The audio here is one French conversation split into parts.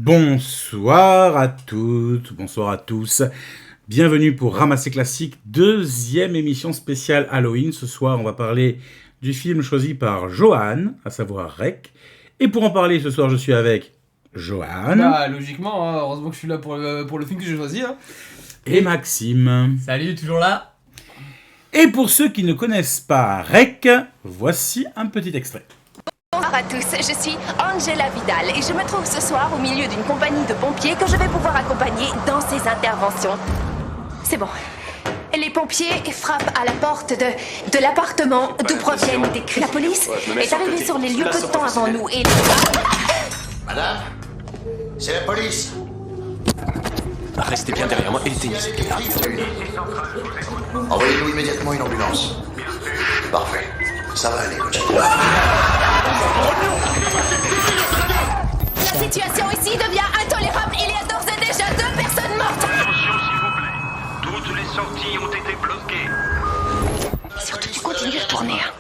Bonsoir à toutes, bonsoir à tous. Bienvenue pour Ramasser Classique, deuxième émission spéciale Halloween. Ce soir, on va parler du film choisi par Johan, à savoir Rec. Et pour en parler ce soir, je suis avec Johan. Bah, logiquement, hein, heureusement que je suis là pour le film que j'ai choisi. Hein. Et Maxime. Salut, toujours là. Et pour ceux qui ne connaissent pas Rec, voici un petit extrait. Bonjour à tous, je suis Angela Vidal et je me trouve ce soir au milieu d'une compagnie de pompiers que je vais pouvoir accompagner dans ces interventions. C'est bon. Les pompiers frappent à la porte de l'appartement d'où proviennent des cris. La police est arrivée sur les lieux peu de temps avant nous et... Madame, c'est la police. Restez bien derrière moi et éteignez cette caméra. Envoyez-nous immédiatement une ambulance. Parfait. Ça va aller, coach. La situation ici devient intolérable. Il y a d'ores et déjà 2 personnes mortes. Attention, s'il vous plaît. Toutes les sorties ont été bloquées. Surtout, tu continues de tourner. Hein.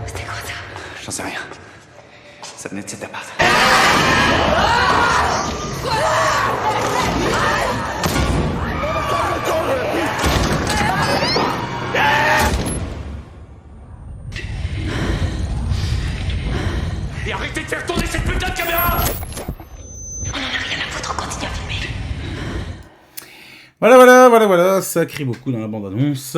C'était quoi ça? J'en sais rien. Ça venait de cet appart. Et arrêtez de faire tourner cette putain de caméra! On en a rien à foutre, on continue à filmer. Voilà, ça crie beaucoup dans la bande-annonce.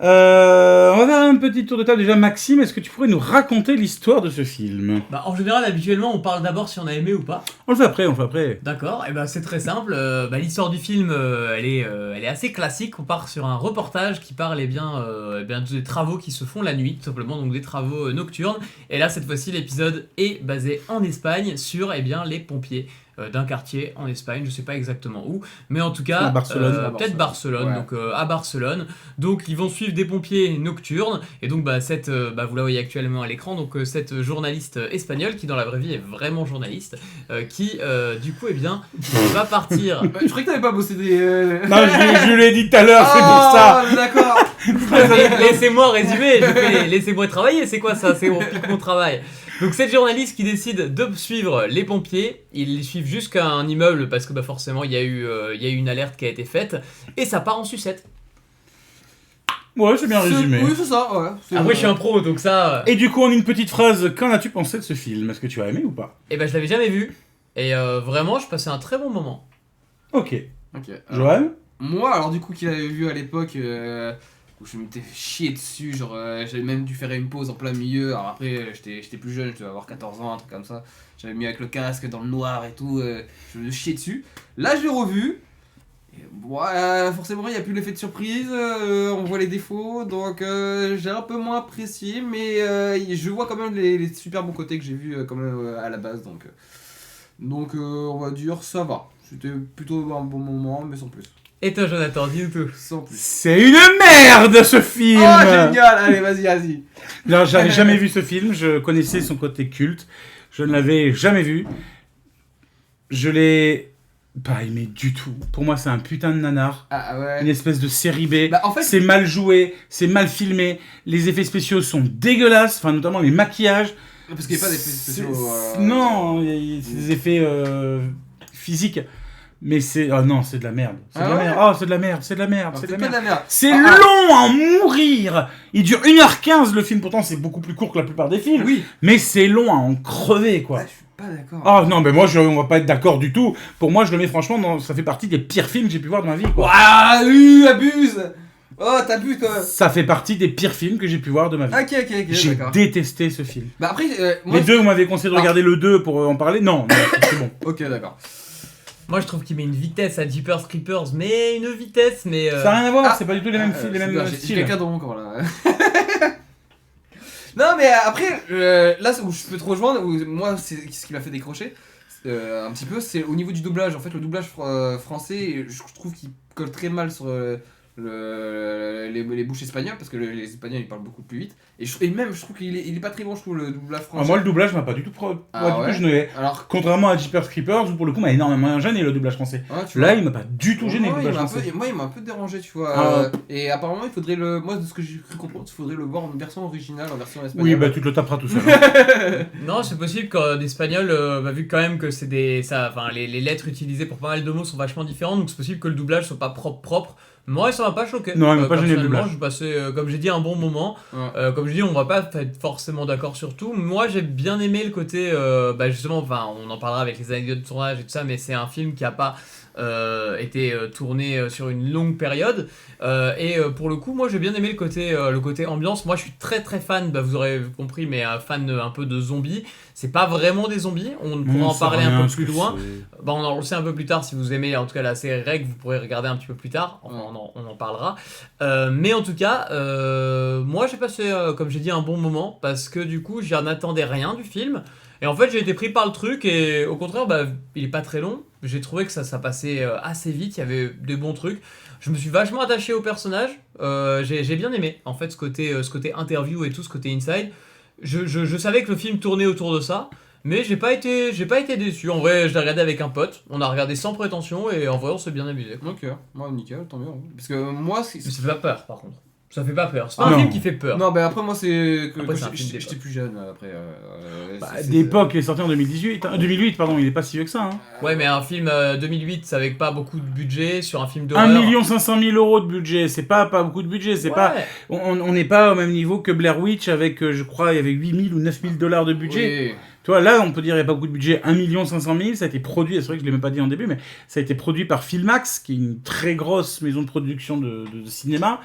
On va faire un petit tour de table. Déjà, Maxime, est-ce que tu pourrais nous raconter l'histoire de ce film? Bah, en général, habituellement, on parle d'abord si on a aimé ou pas. On le fait après. D'accord, et bah c'est très simple. L'histoire du film, elle est assez classique. On part sur un reportage qui parle des travaux qui se font la nuit, tout simplement, donc des travaux nocturnes. Et là, cette fois-ci, l'épisode est basé en Espagne sur les pompiers d'un quartier en Espagne, je sais pas exactement où, mais en tout cas, à Barcelone. peut-être Barcelone, Ouais. donc à Barcelone. Donc ils vont suivre des pompiers nocturnes, et donc vous la voyez actuellement à l'écran, donc cette journaliste espagnole, qui dans la vraie vie est vraiment journaliste, qui du coup va partir... Je croyais que t'avais pas bossé des... Non, je lui ai dit tout à l'heure, c'est pour ça. D'accord. Laissez-moi résumer, laissez-moi travailler, c'est quoi ça? C'est mon travail. Donc cette journaliste qui décide de suivre les pompiers, ils les suivent jusqu'à un immeuble parce que forcément il y a eu une alerte qui a été faite, et ça part en sucette. Ouais, c'est bien résumé. Oui, c'est ça, ouais. Après je suis un pro, donc ça... Et du coup, en une petite phrase, qu'en as-tu pensé de ce film? Est-ce que tu as aimé ou pas? je l'avais jamais vu, et vraiment je passais un très bon moment. Ok. Ok. Johan? Moi, alors du coup, qu'il avait vu à l'époque... où je m'étais chié dessus, genre j'avais même dû faire une pause en plein milieu. Alors après j'étais plus jeune, je devais avoir 14 ans, un truc comme ça. J'avais mis avec le casque dans le noir et tout, je me chiais dessus. Là je l'ai revu, et, forcément il n'y a plus l'effet de surprise, on voit les défauts, donc j'ai un peu moins apprécié, mais je vois quand même les super bons côtés que j'ai vus quand même à la base, donc on va dire ça va. C'était plutôt un bon moment, mais sans plus. Et toi Jonathan, dis-nous tout. Sans plus. C'est une merde ce film! Oh génial! Allez vas-y. Non, j'avais jamais vu ce film, je connaissais son côté culte, je ne l'avais jamais vu. Je l'ai pas aimé du tout. Pour moi, c'est un putain de nanar. Ah ouais. Une espèce de série B. Bah, en fait- C'est mal joué, c'est mal filmé, les effets spéciaux sont dégueulasses, enfin notamment les maquillages. Parce qu'il n'y a pas d'effets spéciaux. Non, c'est des effets physiques. Mais c'est... Oh non, c'est de la merde. C'est de la ouais merde. Oh, c'est de la merde. C'est pas de la merde. C'est long à mourir. Il dure 1h15 le film, pourtant c'est beaucoup plus court que la plupart des films. Oui. Mais c'est long à en crever, quoi. Ah, je suis pas d'accord. Oh non, mais moi, on va pas être d'accord du tout. Pour moi, je le mets franchement, ça fait partie des pires films que j'ai pu voir de ma vie, quoi. Waouh, abuse. Oh, t'abuses quand même. Ça fait partie des pires films que j'ai pu voir de ma vie. Ok, J'ai d'accord. détesté ce film. Bah après, moi. Les deux, vous m'avez conseillé de regarder le 2 pour en parler. Non, c'est bon. Ok, d'accord. Moi je trouve qu'il met une vitesse à Jeepers Creepers, mais une vitesse, mais... Ça n'a rien à voir, Ah. c'est pas du tout les mêmes, les mêmes J'ai styles. quelqu'un dans mon corps là. Non, mais après, là où je peux te rejoindre, où moi, c'est ce qui m'a fait décrocher un petit peu, c'est au niveau du doublage. En fait, le doublage français, je trouve qu'il colle très mal sur les bouches espagnoles, parce que les Espagnols ils parlent beaucoup plus vite. Et même, je trouve qu'il est pas très bon, je trouve, le doublage français. Moi, le doublage m'a pas du tout gêné. Alors, Contrairement à Jeepers Creepers, où pour le coup m'a énormément gêné le doublage français. tu Là, vois, il m'a pas du tout gêné le doublage français. moi, il m'a un peu dérangé, tu vois. Ah. Et apparemment, il faudrait moi, de ce que j'ai cru comprendre, il faudrait le voir en version originale, en version espagnole. Oui, bah tu te le taperas tout seul. Hein. Non, c'est possible qu'en espagnol, vu quand même que c'est les lettres utilisées pour pas mal de mots sont vachement différentes, donc c'est possible que le doublage soit pas propre. Moi, ça m'a pas choqué. Non, il m'a pas gêné le doublage. J'ai passé, comme j'ai dit, un bon moment. Ouais. Comme je dis, on va pas être forcément d'accord sur tout. Moi, j'ai bien aimé le côté, justement, on en parlera avec les anecdotes de tournage et tout ça, mais c'est un film qui a pas été tourné sur une longue période. Pour le coup, moi, j'ai bien aimé le côté ambiance. Moi, je suis très très fan, vous aurez compris, mais fan un peu de zombies. C'est pas vraiment des zombies. On pourra en parler un peu plus loin. On en sait un peu plus tard si vous aimez en tout cas la série Rec, vous pourrez regarder un petit peu plus tard, on en parlera. Mais en tout cas, moi j'ai passé, comme j'ai dit, un bon moment parce que du coup j'en attendais rien du film. Et en fait j'ai été pris par le truc et au contraire il est pas très long. J'ai trouvé que ça passait assez vite, il y avait des bons trucs. Je me suis vachement attaché au personnage, j'ai bien aimé en fait ce côté interview et tout, ce côté inside. Je savais que le film tournait autour de ça. Mais j'ai pas été déçu. En vrai, je l'ai regardé avec un pote. On a regardé sans prétention et en vrai, on s'est bien amusé. Ok, moi nickel, tant mieux. Parce que moi, Mais ça fait pas peur, par contre. Ça fait pas peur. C'est pas un film qui fait peur. Non, après, moi, c'est que Après, c'est un film j'étais plus jeune. Après, d'époque, il est sorti en 2008, pardon, il est pas si vieux que ça. Hein. Ouais, mais un film 2008, c'est avec pas beaucoup de budget sur un film d'horreur. 1 500 000 € de budget, c'est pas beaucoup de budget, c'est pas. On n'est pas au même niveau que Blair Witch avec, je crois, il y avait 8 000 ou 9 000 $ de budget. Oui. Tu vois, là, on peut dire qu'il n'y a pas beaucoup de budget. 1 500 000 $, ça a été produit, c'est vrai que je ne l'ai même pas dit en début, mais ça a été produit par Filmax, qui est une très grosse maison de production de cinéma.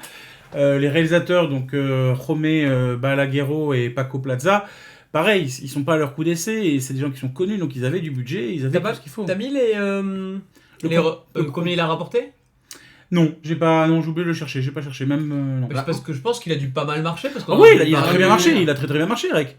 Les réalisateurs, donc Jomé Balaguerro et Paco Plaza, pareil, ils sont pas à leur coup d'essai, et c'est des gens qui sont connus, donc ils avaient du budget, ils avaient tout ce qu'il faut. T'as mis combien il a rapporté ? Non, j'ai oublié de le chercher, j'ai pas cherché, même... non. Parce que je pense qu'il a dû pas mal marcher. Parce oui, il a très bien marché, il a très bien marché, Rec.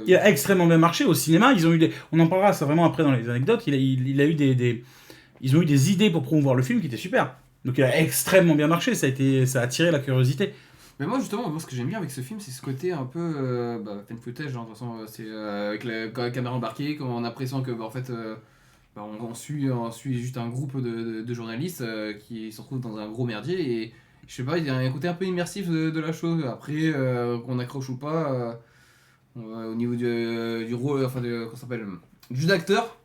Il a extrêmement bien marché au cinéma. Ils ont eu on en parlera ça vraiment après dans les anecdotes. Ils ont eu des idées pour promouvoir le film qui étaient super. Donc il a extrêmement bien marché. Ça a attiré la curiosité. Mais moi justement, ce que j'aime bien avec ce film, c'est ce côté un peu fan footage. Genre, de toute façon, c'est avec la caméra embarquée, on a l'impression que en fait, on suit juste un groupe de journalistes qui se retrouvent dans un gros merdier et je sais pas, il y a un côté un peu immersif de la chose. Après, qu'on accroche ou pas. Au niveau du rôle, enfin comment ça s'appelle, du jeu d'acteur,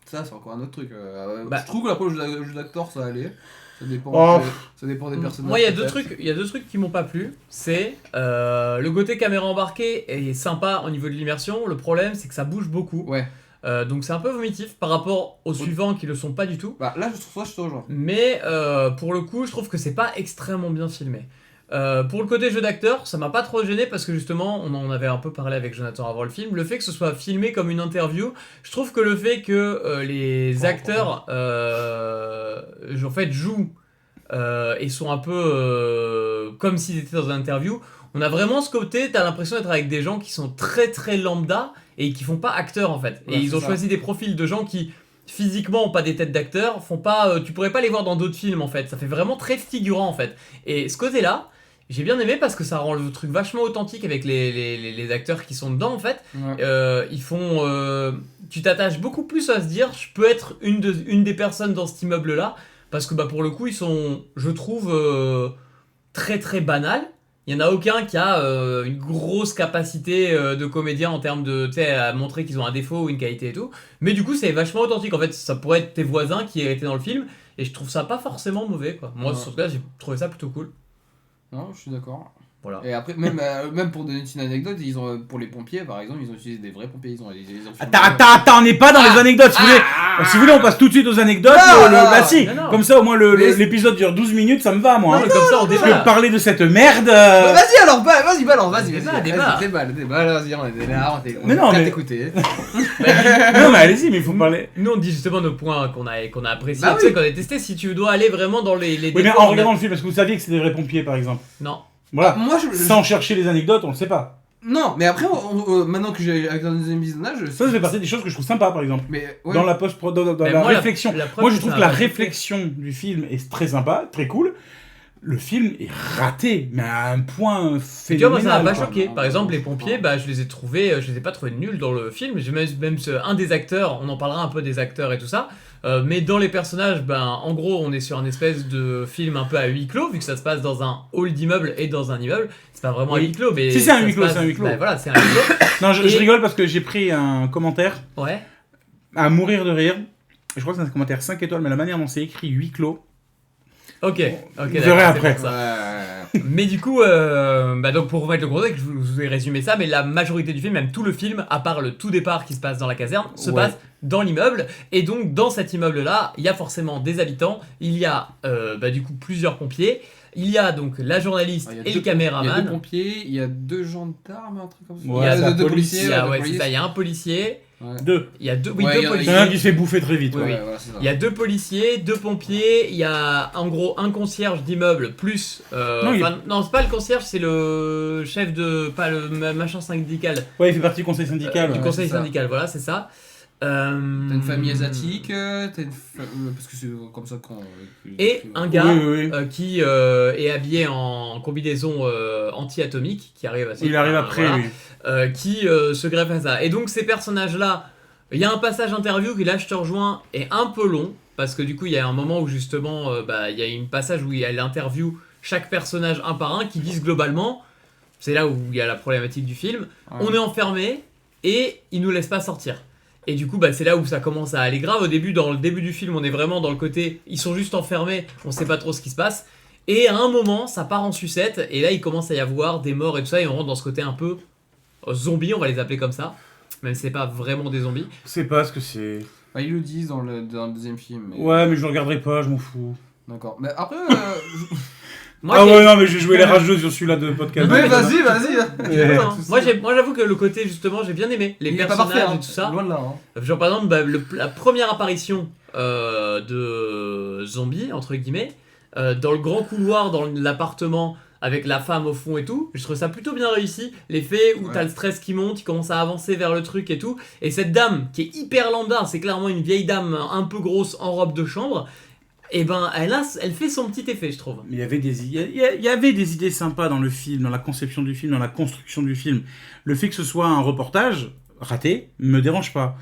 ça c'est encore un autre truc. Je trouve que après le jeu d'acteur ça allait, ça dépend des personnages. Moi il y a deux trucs qui m'ont pas plu, c'est le côté caméra embarquée est sympa au niveau de l'immersion, le problème c'est que ça bouge beaucoup. Ouais. Donc c'est un peu vomitif par rapport aux suivants qui le sont pas du tout. Là je trouve ça, je te rejoins. Mais pour le coup je trouve que c'est pas extrêmement bien filmé. Pour le côté jeu d'acteur, ça m'a pas trop gêné parce que justement, on en avait un peu parlé avec Jonathan avant le film, le fait que ce soit filmé comme une interview, je trouve que le fait que les acteurs en fait jouent et sont un peu comme s'ils étaient dans une interview, on a vraiment ce côté, t'as l'impression d'être avec des gens qui sont très très lambda et qui font pas acteurs en fait. Et ils ont choisi des profils de gens qui physiquement ont pas des têtes d'acteurs, font pas, tu pourrais pas les voir dans d'autres films en fait, ça fait vraiment très figurant en fait. Et ce côté là, j'ai bien aimé parce que ça rend le truc vachement authentique avec les acteurs qui sont dedans en fait. Ouais. Ils font, tu t'attaches beaucoup plus à se dire, je peux être une des personnes dans cet immeuble là, parce que pour le coup ils sont, je trouve, très très banals. Il n'y en a aucun qui a une grosse capacité de comédien en termes de, à montrer qu'ils ont un défaut ou une qualité et tout. Mais du coup, c'est vachement authentique. En fait, ça pourrait être tes voisins qui étaient dans le film. Et je trouve ça pas forcément mauvais, quoi. Moi, sur ce cas, j'ai trouvé ça plutôt cool. Non, je suis d'accord. Voilà. Et après, même pour donner une anecdote, ils ont, pour les pompiers, par exemple, ils ont utilisé des vrais pompiers. Attends, on n'est pas dans les anecdotes. Si vous voulez, on passe tout de suite aux anecdotes. Non. Comme ça, au moins, l'épisode dure 12 minutes, ça me va, moi. Non, comme ça, on débat. Parler de cette merde. Vas-y, alors, vas-y, balance, Débat, vas-y, on est là, on est prêt à t'écouter. Non, mais allez-y, mais il faut parler. Nous, on dit justement nos points qu'on a appréciés, tu sais, qu'on a testé. Si tu dois aller vraiment dans les oui, mais en regardant le film, est-ce que vous saviez que c'était des vrais pompiers, par exemple? Non. Voilà. Sans chercher les anecdotes, on le sait pas. Non, mais après, maintenant que j'ai avec un deuxième visionnage, ça fait partie des choses que je trouve sympa, par exemple. Mais dans la post-prod, dans la réflexion. Moi, je trouve que la réflexion du film est très sympa, très cool. le film est raté, mais à un point Tu vois, moi phénoménal. ça m'a pas quoi. choqué. Par exemple, les pompiers, je les ai pas trouvés nuls dans le film. J'ai même un des acteurs, on en parlera un peu des acteurs et tout ça. Mais dans les personnages, en gros, on est sur un espèce de film un peu à huis clos, vu que ça se passe dans un hall d'immeuble et dans un immeuble. C'est pas vraiment un Oui. huis clos, mais. Si, c'est un ça huis se clos, passe- c'est un huis clos. Voilà, c'est un huis clos. Non, je Et- rigole parce que j'ai pris un commentaire Ouais. à mourir de rire. Je crois que c'est un commentaire 5 étoiles, mais la manière dont c'est écrit huis clos. Ok. Vous d'accord, verrez c'est après. pour ça. Ouais. Mais du coup, donc pour remettre le contexte, je vous ai résumé ça, mais la majorité du film, même tout le film, à part le tout départ qui se passe dans la caserne, se Ouais. passe dans l'immeuble. Et donc, dans cet immeuble-là, il y a forcément des habitants, il y a du coup plusieurs pompiers, il y a donc la journaliste Il y a et deux- le caméraman. Il y a 2 pompiers, il y a 2 gendarmes, un truc comme ça. Ouais, il y a c'est la deux police. policiers. Il y a, deux ouais, c'est polices. ça, il y a un policier, Ouais. 2. il y a deux, Ouais, deux il y en a- Il y en a policiers. un qui se fait bouffer très vite. Oui, quoi. oui. Ouais, voilà, c'est ça. Il y a 2 policiers, 2 pompiers, il y a en gros un concierge d'immeuble plus. Non, c'est pas le concierge, c'est le chef de. Pas le machin syndical. Ouais, il fait partie du conseil syndical. Du ouais. conseil c'est ça. syndical, voilà, c'est ça. T'as une famille asiatique, parce que c'est comme ça qu'on. Et un gars Oui, oui, oui. qui est habillé en combinaison anti-atomique, qui arrive à Il arrive après, voilà, lui. qui se greffe à ça. Et donc ces personnages-là, il y a un passage interview qui là je te rejoins est un peu long, parce que du coup il y a un moment où justement il y a une passage où elle interview chaque personnage un par un qui disent globalement, c'est là où il y a la problématique du film, on est enfermé et ils nous laissent pas sortir. Et du coup, c'est là où ça commence à aller grave. Au début, dans le début du film, on est vraiment dans le côté, ils sont juste enfermés, on sait pas trop ce qui se passe. Et à un moment, ça part en sucette, et là, il commence à y avoir des morts et tout ça, et on rentre dans ce côté un peu zombie, on va les appeler comme ça. Même si c'est pas vraiment des zombies. Je sais pas ce que c'est. Bah, ils le disent dans le deuxième film. Mais... Ouais, mais je le regarderai pas, je m'en fous. D'accord. Mais après. Moi, Ah j'ai- ouais, non, mais j'ai joué les rageux sur celui-là de podcast. Mais vas-y. Ouais. hein. Moi, j'avoue que le côté, justement, j'ai bien aimé. Les Il est pas personnages parfait, hein. et tout ça. Loin de là. Hein. Genre, par exemple, la première apparition de zombies, entre guillemets, dans le grand couloir, dans l'appartement, avec la femme au fond et tout, je trouve ça plutôt bien réussi. L'effet où Ouais. t'as le stress qui monte, il commence à avancer vers le truc et tout. Et cette dame, qui est hyper lambda, c'est clairement une vieille dame un peu grosse en robe de chambre, et elle fait son petit effet, je trouve. Mais il y avait il y avait des idées sympas dans le film, dans la conception du film, dans la construction du film. Le fait que ce soit un reportage raté me dérange pas.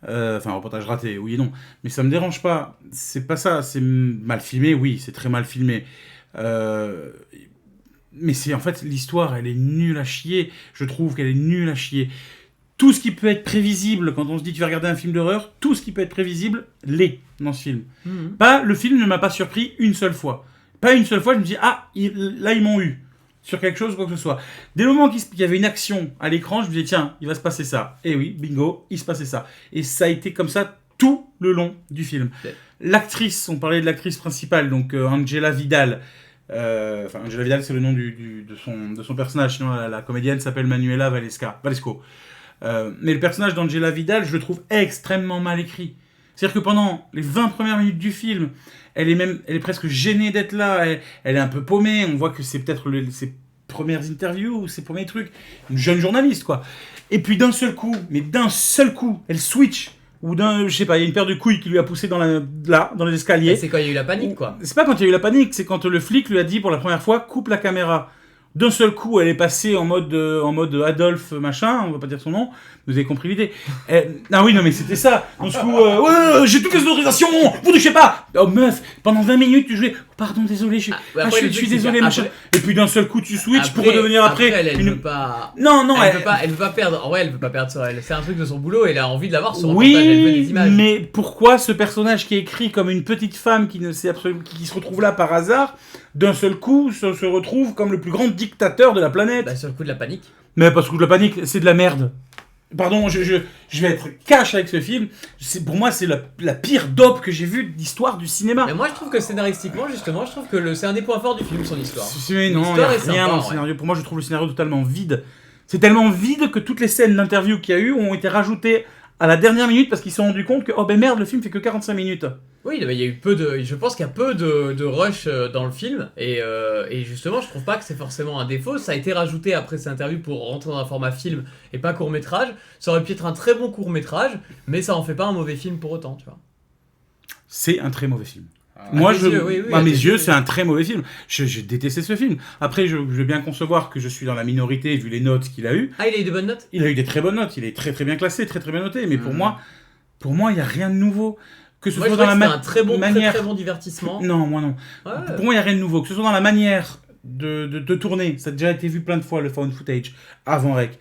Enfin, un reportage raté, oui et non. Mais ça me dérange pas. C'est pas ça. C'est mal filmé, oui, c'est très mal filmé. Mais c'est en fait, l'histoire, elle est nulle à chier. Je trouve qu'elle est nulle à chier. Tout ce qui peut être prévisible, quand on se dit tu vas regarder un film d'horreur, tout ce qui peut être prévisible l'est dans ce film. Pas, le film ne m'a pas surpris une seule fois. Pas une seule fois, je me dis, là ils m'ont eu. Sur quelque chose, quoi que ce soit. Dès le moment qu'il y avait une action à l'écran, je me disais, tiens, il va se passer ça. Et oui, bingo, il se passait ça. Et ça a été comme ça tout le long du film. Ouais. L'actrice, on parlait de l'actrice principale, donc Angela Vidal. Angela Vidal, c'est le nom de son personnage. Sinon, la comédienne s'appelle Manuela Valesco. Mais le personnage d'Angela Vidal, je le trouve extrêmement mal écrit. C'est-à-dire que pendant les 20 premières minutes du film, elle est presque gênée d'être là, elle est un peu paumée, on voit que c'est peut-être ses premières interviews ou ses premiers trucs, une jeune journaliste quoi. Et puis d'un seul coup, elle switch, ou je sais pas, il y a une paire de couilles qui lui a poussé dans les escaliers. Et c'est quand il y a eu la panique, quoi. C'est pas quand il y a eu la panique, c'est quand le flic lui a dit pour la première fois, coupe la caméra. D'un seul coup, elle est passée en mode Adolphe machin, on va pas dire son nom, vous avez compris l'idée. Ah oui, non mais c'était ça. Donc, du coup, ouais, j'ai toutes les autorisations, vous touchez pas. Oh meuf, pendant 20 minutes tu jouais, pardon, désolé, je suis désolé, machin. Et puis d'un seul coup tu switches pour redevenir après. Elle veut pas. Non, Elle veut pas perdre. En vrai, elle veut pas perdre ça. C'est un truc de son boulot. Elle a envie de l'avoir sur un reportage. Elle veut des Oui, images. mais pourquoi ce personnage qui est écrit comme une petite femme qui ne sait absolument, qui se retrouve là par hasard, d'un seul coup se retrouve comme le plus grand dictateur de la planète? Sur le coup de la panique. Mais parce que la panique, c'est de la merde. Pardon, je vais être cash avec ce film. Pour moi, c'est la pire dope que j'ai vue d'histoire du cinéma. Mais moi, je trouve que scénaristiquement, justement, je trouve que c'est un des points forts du film, son histoire. Mais non, il n'y a L'histoire est rien sympa, dans le ouais. scénario. Pour moi, je trouve le scénario totalement vide. C'est tellement vide que toutes les scènes d'interview qu'il y a eu ont été rajoutées à la dernière minute parce qu'ils se sont rendus compte que, oh ben merde, le film fait que 45 minutes. Oui, il y a eu je pense qu'il y a peu de rush dans le film, et justement, je trouve pas que c'est forcément un défaut. Ça a été rajouté après cette interview pour rentrer dans un format film et pas court-métrage. Ça aurait pu être un très bon court-métrage, mais ça en fait pas un mauvais film pour autant, tu vois. C'est un très mauvais film. Moi, À tes yeux, oui, à à mes tes yeux, yeux. c'est un très mauvais film. J'ai détesté ce film. Après, je veux bien concevoir que je suis dans la minorité vu les notes qu'il a eues. Ah, il a eu de bonnes notes? Il a eu des très bonnes notes. Il est très très bien classé, très très bien noté. Mais Mhm. pour moi, il y a rien de nouveau. Que ce Moi, je soit dans trouvais la que c'était un très manière. très bon divertissement. Non, moi non. Ouais. Pour moi, il n'y a rien de nouveau. Que ce soit dans la manière de tourner, ça a déjà été vu plein de fois, le found footage, avant Rec.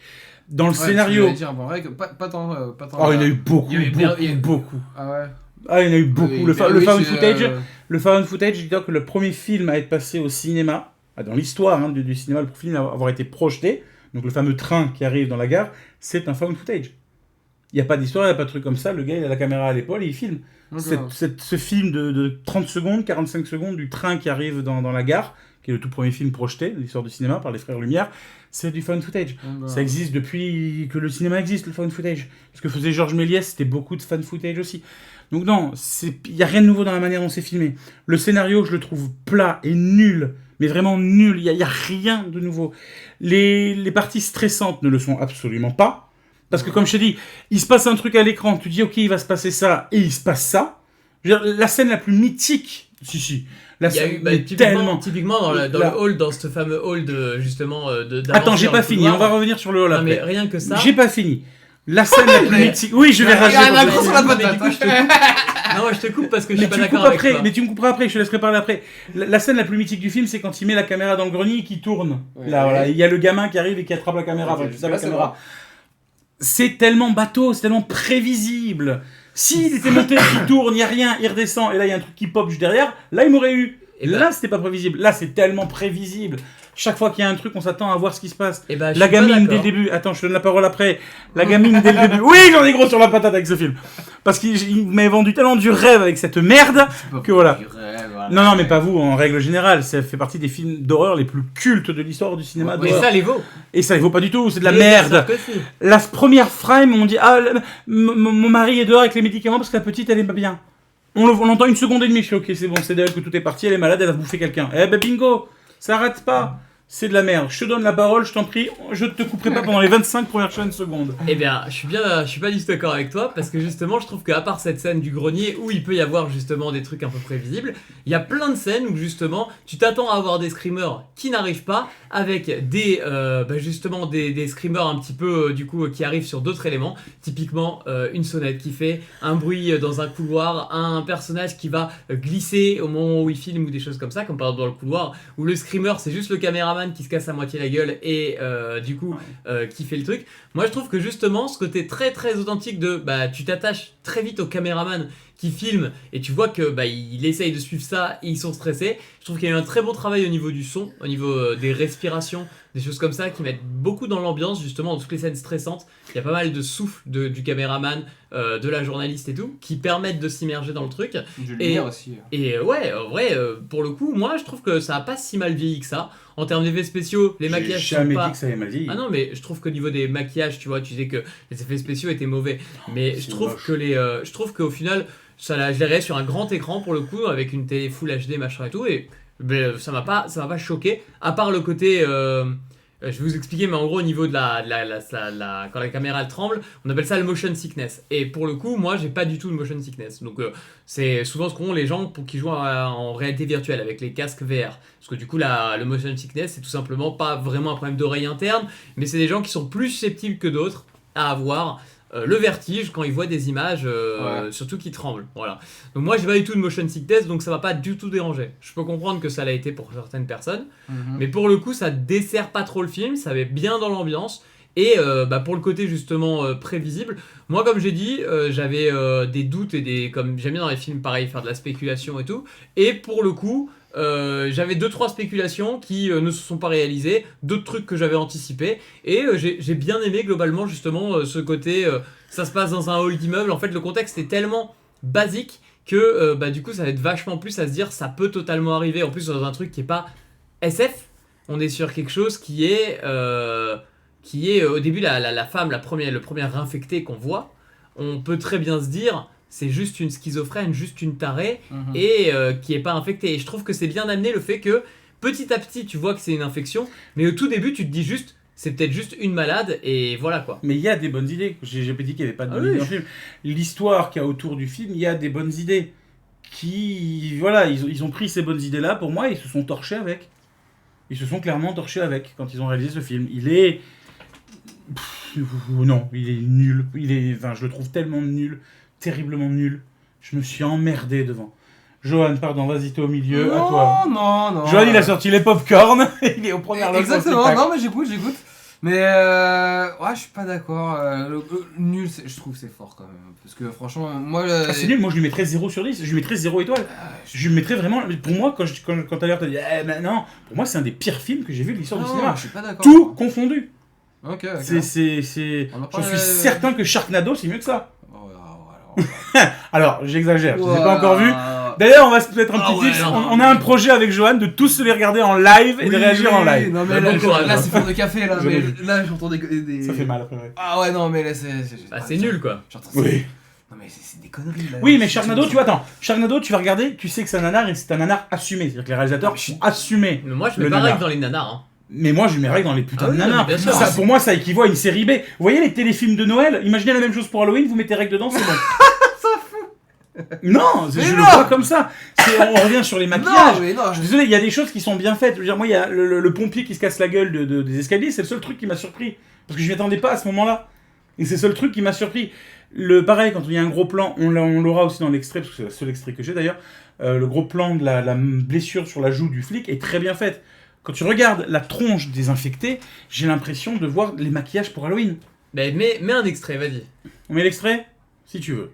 Dans le scénario. Dire, bon, vrai que pas tant. Oh, il y en a eu beaucoup, il y avait beaucoup. Ah ouais. Ah, il y en a eu beaucoup. Oui, Le bah found oui, footage, c'est, le found footage, je dis que le premier film à être passé au cinéma, dans l'histoire du cinéma, le premier film à avoir été projeté, donc le fameux train qui arrive dans la gare, c'est un found footage. Il n'y a pas d'histoire, il n'y a pas de truc comme ça. Le gars, il a la caméra à l'épaule et il filme. Ce film de 30 secondes, 45 secondes du train qui arrive dans la gare, qui est le tout premier film projeté de l'histoire du cinéma par les frères Lumière, c'est du found footage. Ça existe depuis que le cinéma existe, le found footage. Ce que faisait Georges Méliès, c'était beaucoup de found footage aussi. Donc non, il n'y a rien de nouveau dans la manière dont c'est filmé. Le scénario, je le trouve plat et nul, mais vraiment nul. Il n'y a rien de nouveau. Les parties stressantes ne le sont absolument pas. Parce que comme je t'ai dit, il se passe un truc à l'écran, tu dis ok, il va se passer ça, et il se passe ça. Je veux dire, la scène la plus mythique, si, la Il y a scène eu mais tellement... typiquement dans le hall, dans ce fameux hall de justement Attends, j'ai d'aventure pas dans le fini, couloir. on va revenir sur le hall Non mais après. rien que ça. J'ai pas fini. La scène la plus mythique... Oui, je vais rager. Il y a un parce que- accro sur la Mais patate. du coup, je te coupe. Non, je te coupe parce que je Mais suis pas tu me d'accord coupes avec après, toi. mais tu me couperas après, je te laisserai parler après. La scène la plus mythique du film, c'est quand il met la caméra dans le grenier et qu'il tourne. Ouais, Là, ouais. voilà, il y a le gamin qui arrive et qui attrape la caméra, Ok, enfin, qui tape la c'est caméra. C'est tellement bateau, c'est tellement prévisible. S'il était monté, il tourne, il n'y a rien, il redescend, et là il y a un truc qui pop juste derrière, là il m'aurait eu. Et Là c'était pas prévisible, là c'est tellement prévisible. Chaque fois qu'il y a un truc, on s'attend à voir ce qui se passe. Et bah, je La suis pas gamine dès le d'accord. début, attends, je te donne la parole après. La gamine dès le début, oui, j'en ai gros sur la patate avec ce film. Parce qu'il m'avait vendu tellement du rêve avec cette merde que voilà. Non, mais pas vous, en règle générale, ça fait partie des films d'horreur les plus cultes de l'histoire du cinéma Mais d'horreur. ça les vaut. Et ça les vaut pas du tout, c'est de la Et merde. ça que si. La première frame, on dit ah mon mari est dehors avec les médicaments parce que la petite elle est pas bien. On entend une seconde et demie, je suis ok, c'est bon, c'est d'elle que tout est parti, elle est malade, elle a bouffé quelqu'un. Eh ben bingo, ça arrête pas. C'est de la merde. Je te donne la parole, je t'en prie, je te couperai pas pendant les 25 prochaines secondes. Eh bien, je suis pas du tout d'accord avec toi parce que justement, je trouve qu'à part cette scène du grenier où il peut y avoir justement des trucs un peu prévisibles, il y a plein de scènes où justement tu t'attends à avoir des screamers qui n'arrivent pas avec justement des screamers un petit peu du coup qui arrivent sur d'autres éléments. Typiquement, une sonnette qui fait un bruit dans un couloir, un personnage qui va glisser au moment où il filme ou des choses comme ça, comme par exemple dans le couloir où le screamer c'est juste le caméraman qui se casse à moitié la gueule et du coup qui fait le truc. Moi je trouve que justement ce côté très très authentique de tu t'attaches très vite au caméraman qui filme et tu vois que il essaye de suivre ça et ils sont stressés. Je trouve qu'il y a eu un très bon travail au niveau du son, au niveau des respirations, des choses comme ça qui mettent beaucoup dans l'ambiance justement dans toutes les scènes stressantes. Il y a pas mal de souffle du caméraman, de la journaliste et tout qui permettent de s'immerger dans le truc. Je vais le dire aussi. Et ouais, en vrai, pour le coup, moi je trouve que ça a pas si mal vieilli que ça. En termes d'effets spéciaux, les maquillages J'ai sont jamais pas... dit que ça avait mal vieilli. Ah non, mais je trouve qu'au niveau des maquillages, tu vois, tu disais que les effets spéciaux étaient mauvais. Mais c'est je trouve moche. que je trouve qu'au final, je l'ai regardé sur un grand écran pour le coup, avec une télé Full HD, machin et tout, et ça m'a pas choqué. À part le côté... je vais vous expliquer, mais en gros, au niveau de quand la caméra elle tremble, on appelle ça le motion sickness. Et pour le coup, moi, j'ai pas du tout de motion sickness. Donc, c'est souvent ce qu'ont les gens qui jouent en réalité virtuelle avec les casques VR. Parce que du coup, le motion sickness, c'est tout simplement pas vraiment un problème d'oreille interne, mais c'est des gens qui sont plus susceptibles que d'autres à avoir le vertige quand ils voient des images, surtout qui tremblent. Voilà. Donc moi, j'ai pas du tout de motion sickness, donc ça m'a pas du tout dérangé. Je peux comprendre que ça l'a été pour certaines personnes, mais pour le coup, ça dessert pas trop le film, ça va bien dans l'ambiance. Et pour le côté justement prévisible, moi comme j'ai dit, j'avais des doutes et comme j'aime bien dans les films pareil faire de la spéculation et tout. Et pour le coup, j'avais 2-3 spéculations qui ne se sont pas réalisées, d'autres trucs que j'avais anticipés. Et j'ai bien aimé globalement justement ce côté, ça se passe dans un hall d'immeuble. En fait, le contexte est tellement basique que du coup ça va être vachement plus à se dire ça peut totalement arriver. En plus dans un truc qui est pas SF, on est sur quelque chose qui est au début la femme, le premier infecté qu'on voit, on peut très bien se dire c'est juste une schizophrène, juste une tarée et qui est pas infectée. Et je trouve que c'est bien amené le fait que petit à petit tu vois que c'est une infection, mais au tout début tu te dis juste c'est peut-être juste une malade et voilà quoi. Mais il y a des bonnes idées. J'ai pas dit qu'il n'y avait pas de bonnes idées dans le film. L'histoire qu'il y a autour du film, il y a des bonnes idées qui, voilà, ils ont pris ces bonnes idées-là, pour moi, et ils se sont torchés avec. Ils se sont clairement torchés avec quand ils ont réalisé ce film. Il est... non, il est nul. Enfin, je le trouve tellement nul, terriblement nul. Je me suis emmerdé devant. Johan, pardon, vas-y, t'es au milieu, non, à toi. Non. Johan, il a sorti les pop-corn, il est au premier loge. Exactement, non, mais j'écoute. Mais ouais, je suis pas d'accord. Nul, je trouve c'est fort quand même. Parce que franchement, moi. C'est nul, moi je lui mettrais 0 sur 10, je lui mettrais 0 étoile. Je lui mettrais vraiment. Pour moi, quand tout à l'heure t'as dit, non, pour moi c'est un des pires films que j'ai vu de l'histoire du cinéma. Je suis pas d'accord. Tout confondu. Ok. J'en suis certain que Sharknado c'est mieux que ça. Alors, j'exagère, je les ai pas encore vus. D'ailleurs, on va se mettre un petit tips. On a un projet avec Johan de tous se les regarder en live et de réagir en live. Non, mais là c'est fort de café là. Mais là, j'entends des. Ça fait mal après. Ouais. Ah ouais, non, mais là c'est nul quoi. Oui. Non, mais c'est des conneries là. Oui, mais Sharknado, tu vois, attends. Sharknado, tu vas regarder, tu sais que c'est un nanar et c'est un nanar assumé. C'est-à-dire que les réalisateurs ont assumé. Mais moi, je mets pas règle dans les nanars. Hein. Mais moi, je mets règle dans les putains de nanars. Bien sûr, pour moi, ça équivaut à une série B. Vous voyez les téléfilms de Noël? Imaginez la même chose pour Halloween, vous mettez règle dedans, c'est bon. Non, je le vois comme ça. On revient sur les maquillages. Je suis désolé, il y a des choses qui sont bien faites. Je veux dire, moi, il y a le pompier qui se casse la gueule des escaliers, c'est le seul truc qui m'a surpris. Parce que je m'y attendais pas à ce moment-là. Et c'est le seul truc qui m'a surpris. Pareil, quand il y a un gros plan, on l'aura aussi dans l'extrait, parce que c'est le seul extrait que j'ai d'ailleurs, le gros plan de la blessure sur la joue du flic est très bien faite. Quand tu regardes la tronche désinfectée, j'ai l'impression de voir les maquillages pour Halloween. Mais mets un extrait, vas-y. On met l'extrait? Si tu veux.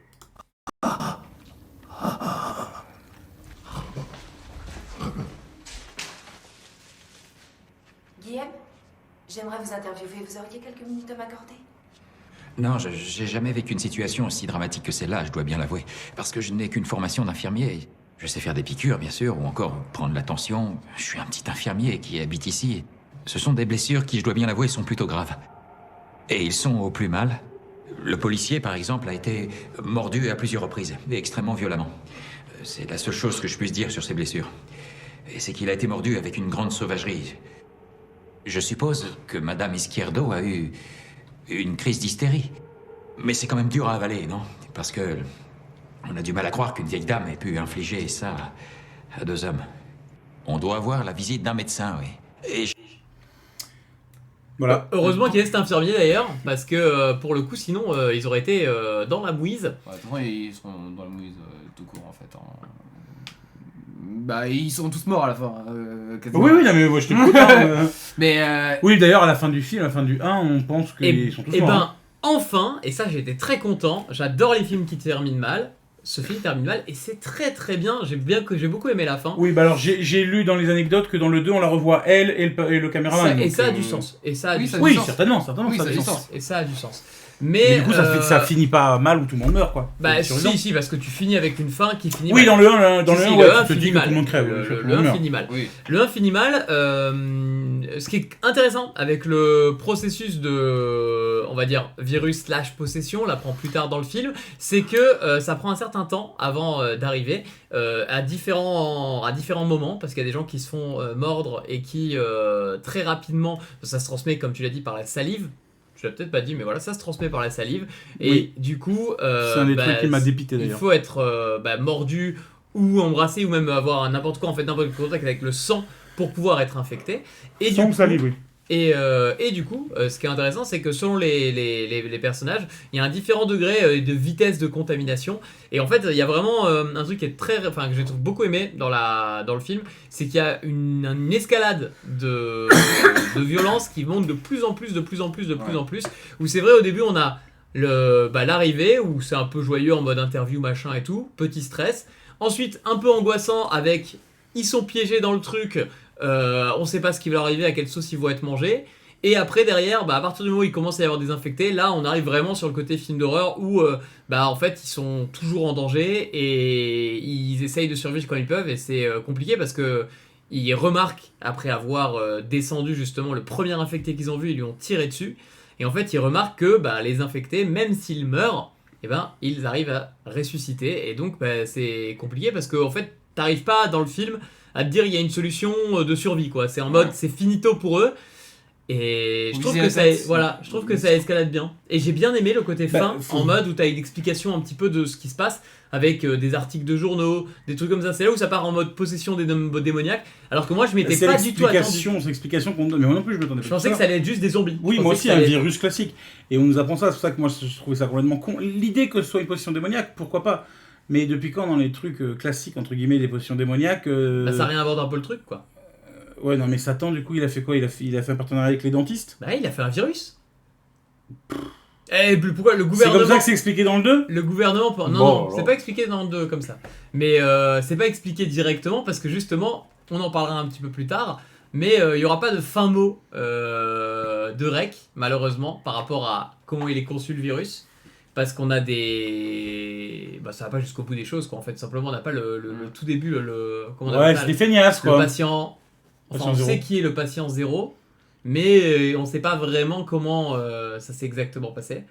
Guillaume, j'aimerais vous interviewer. Vous auriez quelques minutes à m'accorder? Non, j'ai jamais vécu une situation aussi dramatique que celle-là, je dois bien l'avouer. Parce que je n'ai qu'une formation d'infirmier. Je sais faire des piqûres, bien sûr, ou encore prendre la tension. Je suis un petit infirmier qui habite ici. Ce sont des blessures qui, je dois bien l'avouer, sont plutôt graves. Et ils sont au plus mal. Le policier, par exemple, a été mordu à plusieurs reprises, et extrêmement violemment. C'est la seule chose que je puisse dire sur ces blessures. Et c'est qu'il a été mordu avec une grande sauvagerie. Je suppose que Madame Izquierdo a eu une crise d'hystérie. Mais c'est quand même dur à avaler, non? Parce que on a du mal à croire qu'une vieille dame ait pu infliger ça à deux hommes. On doit avoir la visite d'un médecin, oui. Et voilà. Heureusement qu'il y a cet infirmier d'ailleurs, parce que pour le coup, sinon, ils auraient été dans la mouise. Ouais, ils seront dans la mouise tout court en fait. Bah, ils sont tous morts à la fin. Oui, non, mais moi je t'écoute. Mais oui, d'ailleurs, à la fin du film, à la fin du 1, on pense qu'ils sont tous morts. Et ben, enfin, et ça j'étais très content, j'adore les films qui terminent mal. Ce film termine mal et c'est très très bien. J'ai beaucoup aimé la fin. Oui, bah alors j'ai lu dans les anecdotes que dans le 2 on la revoit elle et le caméraman. Et ça a du sens. Et ça a du sens. Oui, certainement, oui, ça a du sens. Et ça a du sens. Mais du coup, ça finit pas mal où tout le monde meurt, quoi. Bah, si, parce que tu finis avec une fin qui finit mal. Oui, dans le 1, le 1 finit mal. Tout le monde crève. Le 1 finit mal. Oui. Le 1 finit mal. Ce qui est intéressant avec le processus de, on va dire, virus/possession, on l'apprend plus tard dans le film, c'est que ça prend un certain temps avant d'arriver à différents moments, parce qu'il y a des gens qui se font mordre et qui, très rapidement, ça se transmet, comme tu l'as dit, par la salive. Je l'ai peut-être pas dit, mais voilà, ça se transmet par la salive. Et oui. Du coup, c'est un des trucs qui m'a dépité d'ailleurs. Il faut être mordu ou embrassé ou même avoir n'importe quoi, en fait, n'importe quel contact avec le sang pour pouvoir être infecté. Et sang ou salive, oui. Et du coup, ce qui est intéressant, c'est que selon les personnages, il y a un différent degré de vitesse de contamination. Et en fait, il y a vraiment un truc qui est que j'ai beaucoup aimé dans le film, c'est qu'il y a une escalade de violence qui monte de plus en plus, où c'est vrai, au début, on a l'arrivée, où c'est un peu joyeux en mode interview, machin et tout, petit stress. Ensuite, un peu angoissant avec ils sont piégés dans le truc, on sait pas ce qui va leur arriver, à quelle sauce ils vont être mangés. Et après, derrière, à partir du moment où il commence à y avoir des infectés, là, on arrive vraiment sur le côté film d'horreur où, en fait, ils sont toujours en danger et ils essayent de survivre quand ils peuvent. Et c'est compliqué parce que ils remarquent, après avoir descendu justement le premier infecté qu'ils ont vu, ils lui ont tiré dessus. Et en fait, ils remarquent que les infectés, même s'ils meurent, ils arrivent à ressusciter. Et donc, c'est compliqué parce que, en fait, t'arrives pas dans le film à te dire il y a une solution de survie, quoi. C'est en mode, c'est finito pour eux. Et je trouve que ça escalade bien. Et j'ai bien aimé le côté fin, en mode où t'as une explication un petit peu de ce qui se passe, avec des articles de journaux, des trucs comme ça. C'est là où ça part en mode possession démoniaque. Alors que moi, je m'étais pas du tout attendu. C'est l'explication qu'on donne. Mais moi non plus, je m'attendais pas. Je pensais que ça allait être juste des zombies. Oui, moi aussi, un virus classique. Et on nous apprend ça, c'est pour ça que moi je trouvais ça complètement con. L'idée que ce soit une possession démoniaque, pourquoi pas? Mais depuis quand dans les trucs classiques, entre guillemets, les possessions démoniaques Bah, ça réinvente un peu le truc, quoi. Ouais, non, mais Satan, du coup, il a fait quoi? Il a fait un partenariat avec les dentistes? Bah, il a fait un virus. Et pourquoi le C'est gouvernement... comme ça que c'est expliqué dans le 2? Le gouvernement... Non, Bon, non, alors. c'est pas expliqué dans le 2 comme ça. Mais c'est pas expliqué directement parce que justement, on en parlera un petit peu plus tard, mais il y aura pas de fin mot de Rec, malheureusement, par rapport à comment il est conçu le virus. Parce qu'on a des... Bah, ça va pas jusqu'au bout des choses, quoi. En fait, simplement, on n'a pas le tout début, comment on appelle Ouais, ça, c'est des feignasses, le quoi. patient... Enfin, Patient on zéro. sait qui est le patient 0, mais on sait pas vraiment comment ça s'est exactement passé.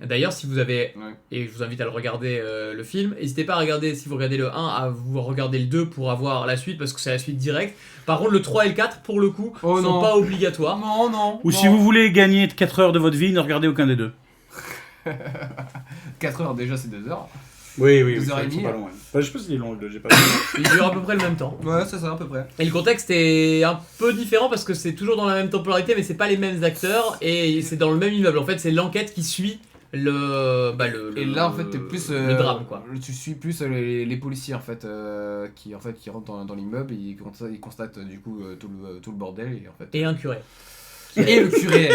D'ailleurs, si vous avez... Et je vous invite à le regarder, le film. N'hésitez pas à regarder, si vous regardez le 1, à vous regarder le 2 pour avoir la suite, parce que c'est la suite directe. Par contre, le 3 et le 4, pour le coup, sont pas obligatoires. Non. Ou si vous voulez gagner 4 heures de votre vie, ne regardez aucun des deux. 4 heures déjà, c'est 2 heures. Oui, 2 heures et demie. c'est pas long. Enfin, je sais pas si c'est long, le 2, j'ai pas vu. Ils durent à peu près le même temps. Ouais, c'est ça, à peu près. Et le contexte est un peu différent parce que c'est toujours dans la même temporalité, mais c'est pas les mêmes acteurs et c'est dans le même immeuble. En fait, c'est l'enquête qui suit le Et là, en fait, t'es plus. le drame, quoi. Tu suis plus les policiers, en fait, qui rentrent dans l'immeuble et ils constatent du coup tout le bordel. Et, en fait, Et un curé. et le curé.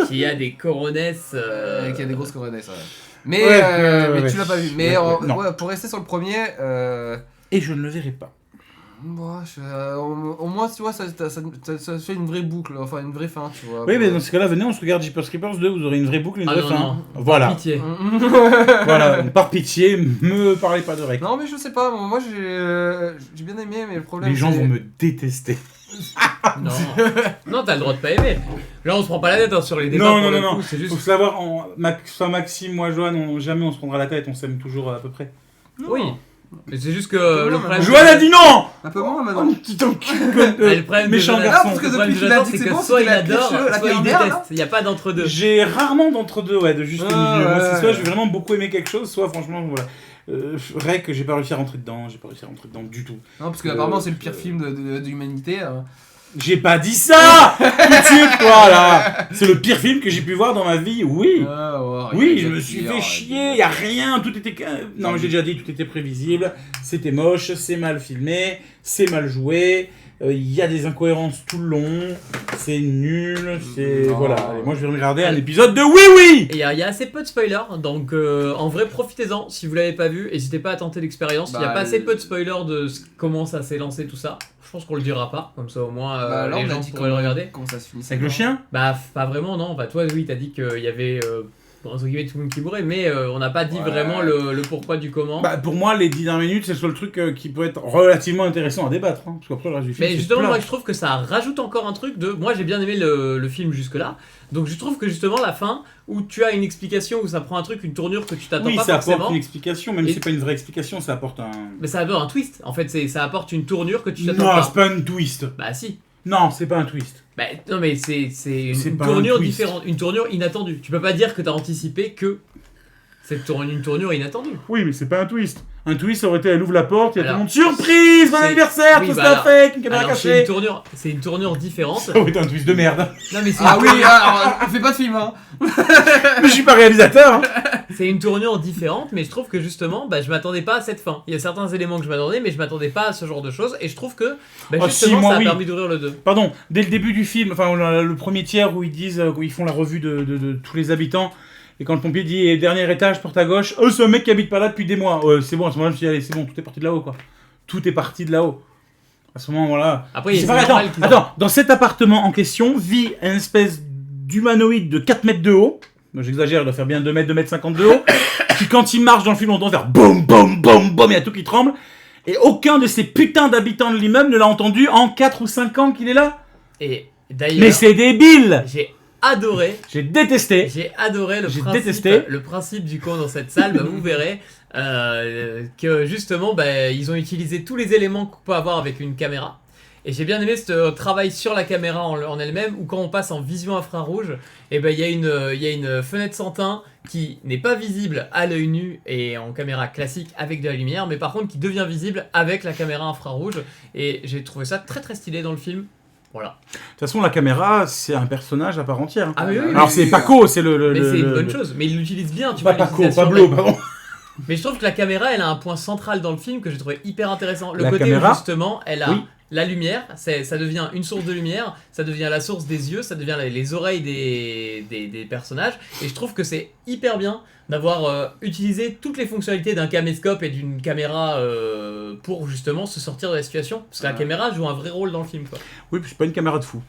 Qui a des coronesses. Qui a des grosses coronesses, ouais. Mais, Ouais, mais tu l'as pas vu. Mais non. ouais, pour rester sur le premier. Et je ne le verrai pas. Moi, au moins, tu vois, ça fait une vraie boucle, enfin une vraie fin, tu vois. Oui, mais dans ce cas-là, venez, on se regarde Jeepers Creepers 2, vous aurez une vraie boucle et une Ah vraie non, fin. non. Voilà. Pitié. Voilà, par pitié, me parlez pas de Rec. Non, mais je sais pas, moi j'ai bien aimé, mais le problème Les gens c'est- vont me détester. Non, non, t'as le droit de pas aimer. Là, on se prend pas la tête hein, sur les débats. Non, pour non, le non, coup, non. c'est juste. Faut savoir, soit Maxime, moi, Johan, jamais on se prendra la tête, on s'aime toujours à peu près. Oui. Mais c'est juste que le problème. Johan a dit non! Un peu moins Oh, maintenant. petit enculé Le problème de méchant Jonathan, garçon. parce que le problème depuis de qu'il a Jonathan, dit que c'est c'est que bon, soit c'est il la adore, pire- la soit pire il merde, déteste. Il y a pas d'entre-deux. J'ai rarement d'entre-deux, ouais, de juste Ouais, milieu. Moi, c'est ouais. soit je vais vraiment beaucoup aimer quelque chose, soit franchement, voilà. Rec, j'ai pas réussi à rentrer dedans, du tout. Non, parce que apparemment c'est le pire film de l'humanité. J'ai pas dit ça! Tout de suite, toi, là! C'est le pire film que j'ai pu voir dans ma vie, oui! Oui, je me suis fait chier, y a rien, tout était... Non, mais j'ai déjà dit, tout était prévisible, c'était moche, c'est mal filmé, c'est mal joué, y a des incohérences tout le long, c'est nul, c'est... Non. Voilà, et moi je vais regarder un épisode de Oui Oui! Et il y a assez peu de spoilers, donc en vrai profitez-en si vous l'avez pas vu, n'hésitez pas à tenter l'expérience, il y a Bah, pas assez peu de spoilers de comment ça s'est lancé tout ça, je pense qu'on le dira pas, comme ça au moins Là, les on a gens dit pourraient le regarder. comment ça se finit. Avec le chien? Bah pas vraiment non, bah toi oui t'as dit qu'il y avait entre guillemets tout le monde qui mourait, mais on n'a pas dit Ouais. vraiment le pourquoi du comment. Bah pour moi, les 10 dernières minutes, c'est le seul truc qui peut être relativement intéressant à débattre, hein, parce qu'après le reste du film, Mais c'est justement, plat. moi je trouve que ça rajoute encore un truc de. Moi j'ai bien aimé le film jusque-là, donc je trouve que justement la fin où tu as une explication, où ça prend un truc, une tournure que tu t'attends Oui, pas ça forcément. apporte une explication, même Et- si c'est pas une vraie explication, ça apporte un... Mais ça apporte un twist, en fait, ça apporte une tournure que tu t'attends Non, pas. c'est pas une twist. Bah si. Non, c'est pas un twist. Bah non mais c'est C'est une pas tournure un twist. différente, une tournure inattendue. Tu peux pas dire que t'as anticipé que c'est une tournure inattendue. Oui, mais c'est pas un twist. Un twist, ça aurait été, elle ouvre la porte, il y a tout le Alors, monde, surprise, bon c'est- anniversaire, oui, tout bah ça alors- fait, une caméra Alors c'est cachée. une tournure différente. Ça aurait été un twist de merde. Non mais c'est Ah oui, alors, on fait pas de film, hein. Mais je suis pas réalisateur. Hein. C'est une tournure différente, mais je trouve que justement, bah, je m'attendais pas à cette fin. Il y a certains éléments que je m'attendais, mais je m'attendais pas à ce genre de choses. Et je trouve que bah, Ah, justement, si, moi, ça a oui. permis d'ouvrir le 2. Pardon, dès le début du film, enfin le premier tiers où ils disent, où ils font la revue de tous les habitants, et quand le pompier dit eh, dernier étage, porte à gauche, oh c'est un mec qui habite pas là depuis des mois. C'est bon, à ce moment-là je me suis dit allez c'est bon, tout est parti de là-haut quoi. Tout est parti de là-haut. À ce moment voilà. Après, C'est c'est vrai, normal qu'ils attends, dans cet appartement en question vit un espèce d'humanoïde de 4 mètres de haut. Moi, j'exagère, il doit faire bien 2 mètres, 2 mètres 50 de haut. Qui quand il marche dans le film, on entend faire boum, boum, boum, boum, il y a tout qui tremble. Et aucun de ces putains d'habitants de l'immeuble ne l'a entendu en 4 ou 5 ans qu'il est là. Et d'ailleurs, Mais c'est débile. j'ai adoré. J'ai détesté. J'ai adoré J'ai détesté. le principe du con dans cette salle. Bah, vous verrez que justement, bah, ils ont utilisé tous les éléments qu'on peut avoir avec une caméra. Et j'ai bien aimé ce travail sur la caméra en elle-même, où quand on passe en vision infrarouge, et ben il y a une fenêtre sans teint qui n'est pas visible à l'œil nu et en caméra classique avec de la lumière, mais par contre qui devient visible avec la caméra infrarouge. Et j'ai trouvé ça très très stylé dans le film. Voilà. De toute façon, la caméra, c'est un personnage à part entière. Ah oui, oui. Alors c'est Paco, c'est le. Mais c'est une bonne le- chose, mais il l'utilise bien, tu Pas vois. Paco, l'utilisation Pablo, de- pardon. Mais je trouve que la caméra, elle a un point central dans le film que j'ai trouvé hyper intéressant. Le La côté caméra où justement, elle a Oui. la lumière, ça devient une source de lumière, ça devient la source des yeux, ça devient les oreilles des personnages. Et je trouve que c'est hyper bien d'avoir utilisé toutes les fonctionnalités d'un caméscope et d'une caméra pour justement se sortir de la situation. Parce que la caméra joue un vrai rôle dans le film, quoi. Oui, puis c'est pas une caméra de fou.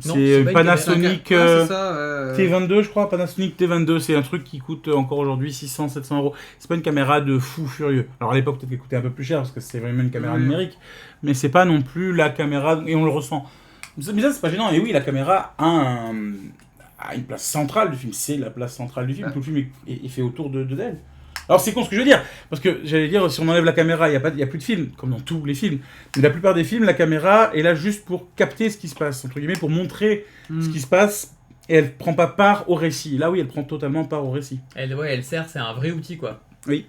Non, C'est c'est pas une Panasonic c'est ça. T22, je crois. Panasonic T22, c'est un truc qui coûte encore aujourd'hui 600-700 euros. C'est pas une caméra de fou furieux. Alors à l'époque, peut-être qu'elle coûtait un peu plus cher parce que c'est vraiment une caméra Oui. numérique. Mais c'est pas non plus la caméra, et on le ressent. Mais ça, c'est pas gênant. Et oui, la caméra a une place centrale du film. C'est la place centrale du film. Ouais. Tout le film est fait autour d'elle. Alors c'est con ce que je veux dire, parce que j'allais dire, si on enlève la caméra, il y a plus de film, comme dans tous les films. Mais la plupart des films, la caméra est là juste pour capter ce qui se passe, entre guillemets, pour montrer ce qui se passe, et elle prend pas part au récit. Là oui, elle prend totalement part au récit. Elle sert, c'est un vrai outil, quoi. Oui.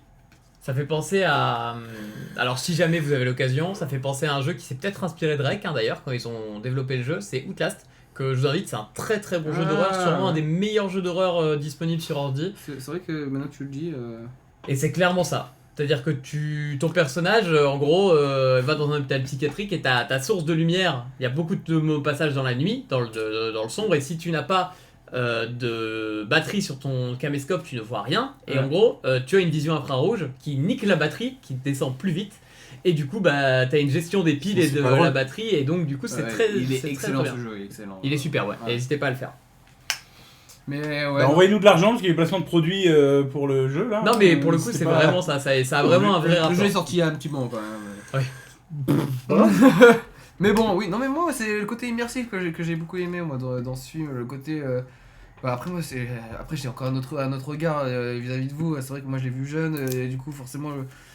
Ça fait penser à... Alors si jamais vous avez l'occasion, ça fait penser à un jeu qui s'est peut-être inspiré de Rec, d'ailleurs, quand ils ont développé le jeu, c'est Outlast, que je vous invite, c'est un très très bon jeu d'horreur, sûrement un des meilleurs jeux d'horreur disponibles sur ordi. C'est vrai que maintenant que tu le dis. Et c'est clairement ça. C'est-à-dire que ton personnage, en gros, va dans un hôpital psychiatrique et ta source de lumière, il y a beaucoup de passages dans la nuit, dans le sombre, et si tu n'as pas de batterie sur ton caméscope, tu ne vois rien. Et en gros, tu as une vision infrarouge qui nique la batterie, qui descend plus vite. Et du coup, bah, tu as une gestion des piles et C'est de pas drôle. la batterie, et donc du coup, c'est très Il est c'est très, excellent très ce bien. jeu, il est excellent. Il est super, ouais. Ouais. N'hésitez pas à le faire. Mais ouais. Bah, envoyez-nous de l'argent, parce qu'il y a eu placement de produits pour le jeu, là. Non, mais pour le coup, c'est pas- vraiment ça. Ça a vraiment un vrai Le rapport. jeu est sorti il y a un petit moment quand même. Mais bon, oui, non, mais moi, c'est le côté immersif que j'ai beaucoup aimé moi, dans ce film. Le côté. Bah, après, moi, après j'ai encore un autre regard vis-à-vis de vous. C'est vrai que moi, je l'ai vu jeune, et du coup, forcément.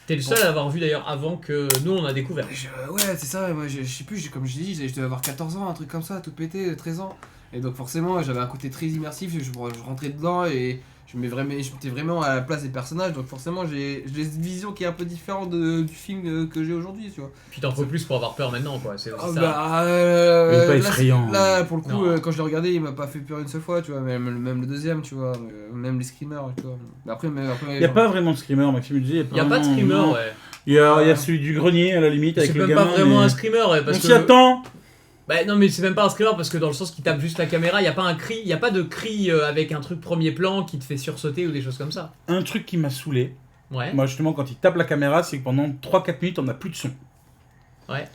T'es le seul à l'avoir vu d'ailleurs avant que nous on a découvert. Ouais, c'est ça, moi, je sais plus, comme je dis, je devais avoir 14 ans, un truc comme ça, tout pété, 13 ans. Et donc, forcément, j'avais un côté très immersif, je rentrais dedans et je mettais vraiment à la place des personnages. Donc, forcément, j'ai cette vision qui est un peu différente du film que j'ai aujourd'hui, tu vois. Puis t'en faut plus pour avoir peur maintenant, quoi. C'est aussi ça. Bah, Il est pas là, effrayant. là, pour le coup, Non. quand je l'ai regardé, il m'a pas fait peur une seule fois, tu vois, même le deuxième, tu vois, même les screamers, tu vois. Mais après, Il n'y a pas vraiment de screamer, Maxime disait. Il y a pas de screamer, non. ouais. Il y a celui du grenier, à la limite, avec C'est le même gamin. pas vraiment mais- un screamer, ouais, parce On que. s'y attend. Bah non, mais c'est même pas un screamer parce que dans le sens qu'il tape juste la caméra, il y a pas un cri, il y a pas de cri avec un truc premier plan qui te fait sursauter ou des choses comme ça. Un truc qui m'a saoulé, Ouais. moi justement, quand il tape la caméra, c'est que pendant 3-4 minutes, on n'a plus de son. Ouais.